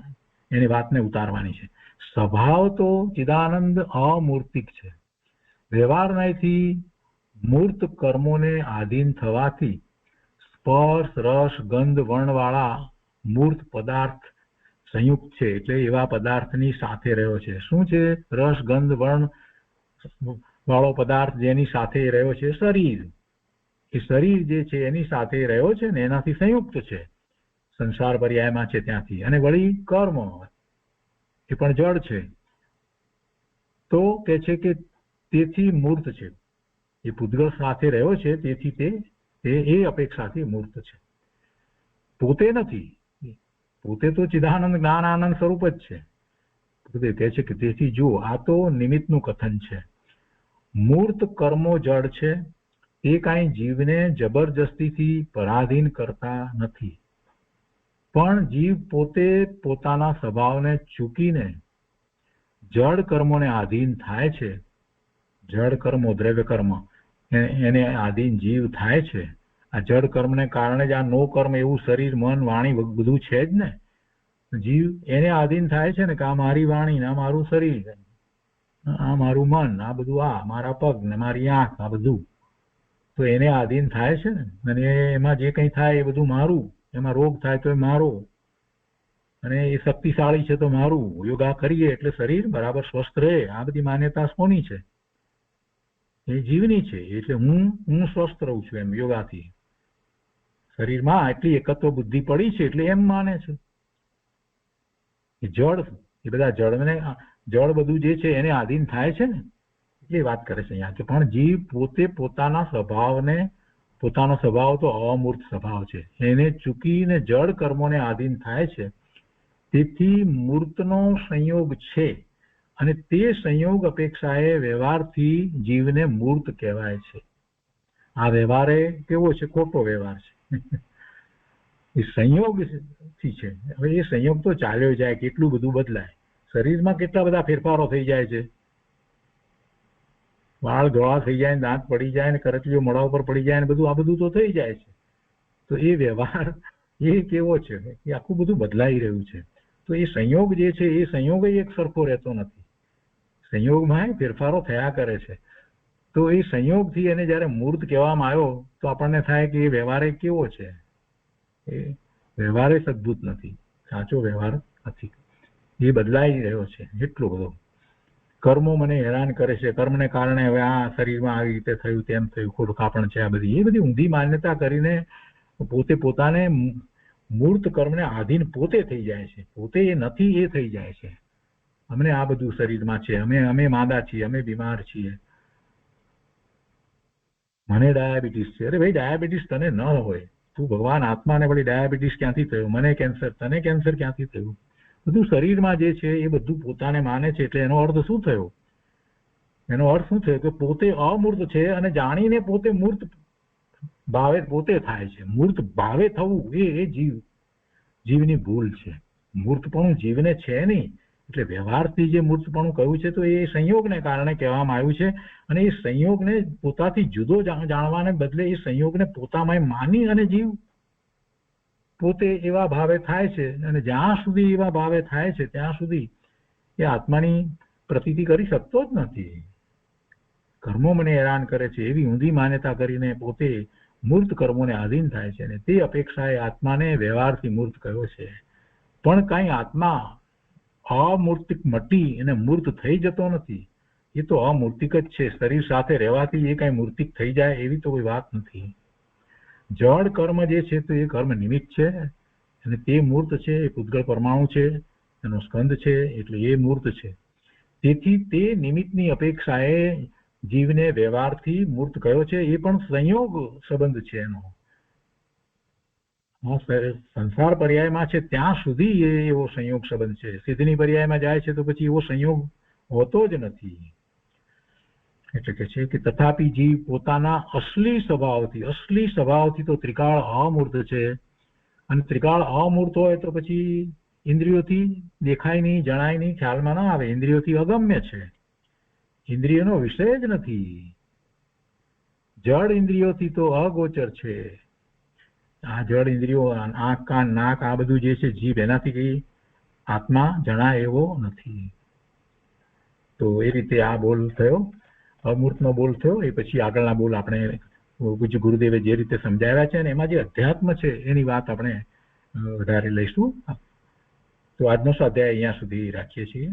એની વાતને ઉતારવાની છે. સ્વભાવ તો ચિદાનંદ અમૂર્તિક છે. વ્યવહારથી મૂર્ત કર્મોને આધીન થવાથી સ્પર્શ, રસ, ગંધ, વર્ણ વાળા મૂર્ત પદાર્થ સંયુક્ત છે, એટલે એવા પદાર્થની સાથે રહ્યો છે. શું છે? રસ, ગંધ, વર્ણ વાળો પદાર્થ જેની સાથે રહ્યો છે શરીર. એ શરીર જે છે એની સાથે રહ્યો છે ને એનાથી સંયુક્ત છે, સંસાર પર્યાયમાં છે ત્યાંથી. અને વળી કર્મ એ પણ જળ છે, તો કે છે કે તેથી મૂર્ત છે. એ પૂતગળ સાથે રહ્યો છે તેથી તે એ અપેક્ષાથી મૂર્ત છે, પોતે નથી. પોતે તો ચિદાનંદ જ્ઞાન આનંદ સ્વરૂપ જ છે. પોતે કહે છે કે તેથી જુઓ, આ તો નિમિત્તનું કથન છે. મૂર્ત કર્મો જડ છે, એ કાંઈ જીવને જબરજસ્તીથી પરાધીન કરતા નથી, પણ જીવ પોતે પોતાના સ્વભાવને ચૂકીને જડ કર્મોને આધીન થાય છે. જડ કર્મો, દ્રવ્ય કર્મ, એને આધીન જીવ થાય છે. આ જડ કર્મને કારણે જ આ નો કર્મ એવું શરીર, મન, વાણી બધું છે જ ને. જીવ એને આધીન થાય છે ને કે આ મારી વાણી ને આ મારું શરીર, આ મારું મન, આ બધું, આ મારા પગ ને મારી આંખ, આ બધું તો એને આધીન થાય છે ને. અને એમાં જે કંઈ થાય એ બધું મારું. એમાં રોગ થાય તો એ મારો, અને એ શક્તિશાળી છે તો મારું. યોગા કરીએ એટલે શરીર બરાબર સ્વસ્થ રહે. આ બધી માન્યતા કોની છે? એ જીવની છે. એટલે હું સ્વસ્થ રહું છું એમ યોગાથી. શરીરમાં એટલી એકત્વ બુદ્ધિ પડી છે એટલે એમ માને છે. એ જળ, એ બધા જળ બધું જે છે એને આધીન થાય છે ને, એ વાત કરે છે અહીંયા. પણ જીવ પોતે પોતાના સ્વભાવને, પોતાનો સ્વભાવ તો અમૂર્ત સ્વભાવ છે, એને ચૂકીને જળ કર્મોને આધીન થાય છે. તેથી મૂર્તનો સંયોગ છે, અને તે સંયોગ અપેક્ષાએ વ્યવહારથી જીવને મૂર્ત કહેવાય છે. આ વ્યવહારે કેવો છે? ખોટો વ્યવહાર છે. એ સંયોગથી છે. હવે એ સંયોગ તો ચાલ્યો જાય, કેટલું બધું બદલાય, શરીરમાં કેટલા બધા ફેરફારો થઈ જાય છે. વાળ ધોળા થઈ જાય, દાંત પડી જાય, ને કરચલીઓ મોઢા ઉપર પડી જાય, ને બધું આ બધું તો થઈ જાય છે. તો એ વ્યવહાર એ કેવો છે એ આખું બધું બદલાઈ રહ્યું છે. તો એ સંયોગ જે છે એ સંયોગ એક સરખો રહેતો નથી. સંયોગમાં ફેરફારો થયા કરે છે. તો એ સંયોગથી એને જયારે મૂર્ત કહેવામાં આવ્યો તો આપણને થાય કે એ વ્યવહાર કેવો છે, એ વ્યવહાર અદભુત નથી, સાચો વ્યવહાર નથી, એ બદલાઈ રહ્યો છે એટલો બધો. કર્મો મને હેરાન કરે છે, કર્મને કારણે હવે આ શરીરમાં આવી રીતે થયું, તેમ થયું, ખોડખાપણ છે, આ બધી એ બધી ઊંધી માન્યતા કરીને પોતે પોતાને મૂર્ત કર્મને આધીન પોતે થઈ જાય છે. પોતે એ નથી એ થઈ જાય છે. અમને આ બધું શરીરમાં છે, અમે માંદા છીએ, અમે બીમાર છીએ, મને ડાયાબિટીસ છે. અરે ભાઈ, ડાયાબિટીસ તને ન હોય, તું ભગવાન આત્માને વળી ડાયાબિટીસ ક્યાંથી થયું? મને કેન્સર, તને કેન્સર ક્યાંથી થયું? બધું શરીરમાં જે છે એ બધું પોતાને માને છે. એટલે એનો અર્થ શું થયો? એનો અર્થ શું થયો કે પોતે અમૂર્ત છે અને જાણીને પોતે મૂર્ત ભાવે પોતે થાય છે. મૂર્ત ભાવે થવું એ જીવની ભૂલ છે. મૂર્તપણું જીવને છે નહીં. એટલે વ્યવહારથી જે મૂર્તપણું કહ્યું છે તો એ સંયોગને કારણે કહેવામાં આવ્યું છે. અને એ સંયોગને પોતાથી જુદો જાણવાને બદલે એ સંયોગને પોતામાં માની અને જીવ પોતે એવા ભાવે થાય છે. અને જ્યાં સુધી એવા ભાવે થાય છે ત્યાં સુધી એ આત્માની પ્રતીતિ કરી શકતો જ નથી. કર્મો મને હેરાન કરે છે એવી ઊંધી માન્યતા કરીને પોતે મૂર્ત કર્મોને આધીન થાય છે. અને તે અપેક્ષાએ આત્માને વ્યવહારથી મૂર્ત કહ્યો છે. પણ કઈ આત્મા અમૂર્તિક મટી અને મૂર્ત થઈ જતો નથી. એ તો અમૂર્તિક જ છે. શરીર સાથે રહેવાથી એ કઈ મૂર્તિક થઈ જાય એવી તો કોઈ વાત નથી. જળ કર્મ જે છે તો એ કર્મ નિમિત્ત છે અને તે મૂર્ત છે. એ પૂતગળ પરમાણુ છે, એનો સ્કંદ છે, એટલે એ મૂર્ત છે. તેથી તે નિમિત્તની અપેક્ષાએ જીવને વ્યવહારથી મૂર્ત કયો છે. એ પણ સંયોગ સંબંધ છે એનો. સંસાર પર્યાયમાં છે ત્યાં સુધી એવો સંયોગ સંબંધ છે. સિદ્ધની પર્યાયમાં જાય છે તો પછી એવો સંયોગ હોતો જ નથી. એટલે કે છે કે તથાપી જીવ પોતાના અસલી સ્વભાવથી તો ત્રિકાળ અમૂર્ત છે. અને ત્રિકાળ અમૂર્ત હોય તો પછી ઇન્દ્રિયોથી દેખાય નહીં, જણાય નહીં, ખ્યાલમાં ના આવે. ઇન્દ્રિયોથી અગમ્ય છે, ઇન્દ્રિયનો વિષય જ નથી. જળ ઇન્દ્રિયોથી તો અગોચર છે. આ જળ ઇન્દ્રિયો, આંખ, કાન, નાક, આ બધું જે છે જીભ, એનાથી કઈ આત્મા જણાય એવો નથી. તો એ રીતે આ બોલ થયો, અમૂર્તનો બોલ થયો. એ પછી આગળના બોલ આપણે પૂજ્ય ગુરુદેવે જે રીતે સમજાવ્યા છે અને એમાં જે અધ્યાત્મ છે એની વાત આપણે વધારે લઈશું. તો આજનો સ્વાધ્યાય અહીંયા સુધી રાખીએ છીએ.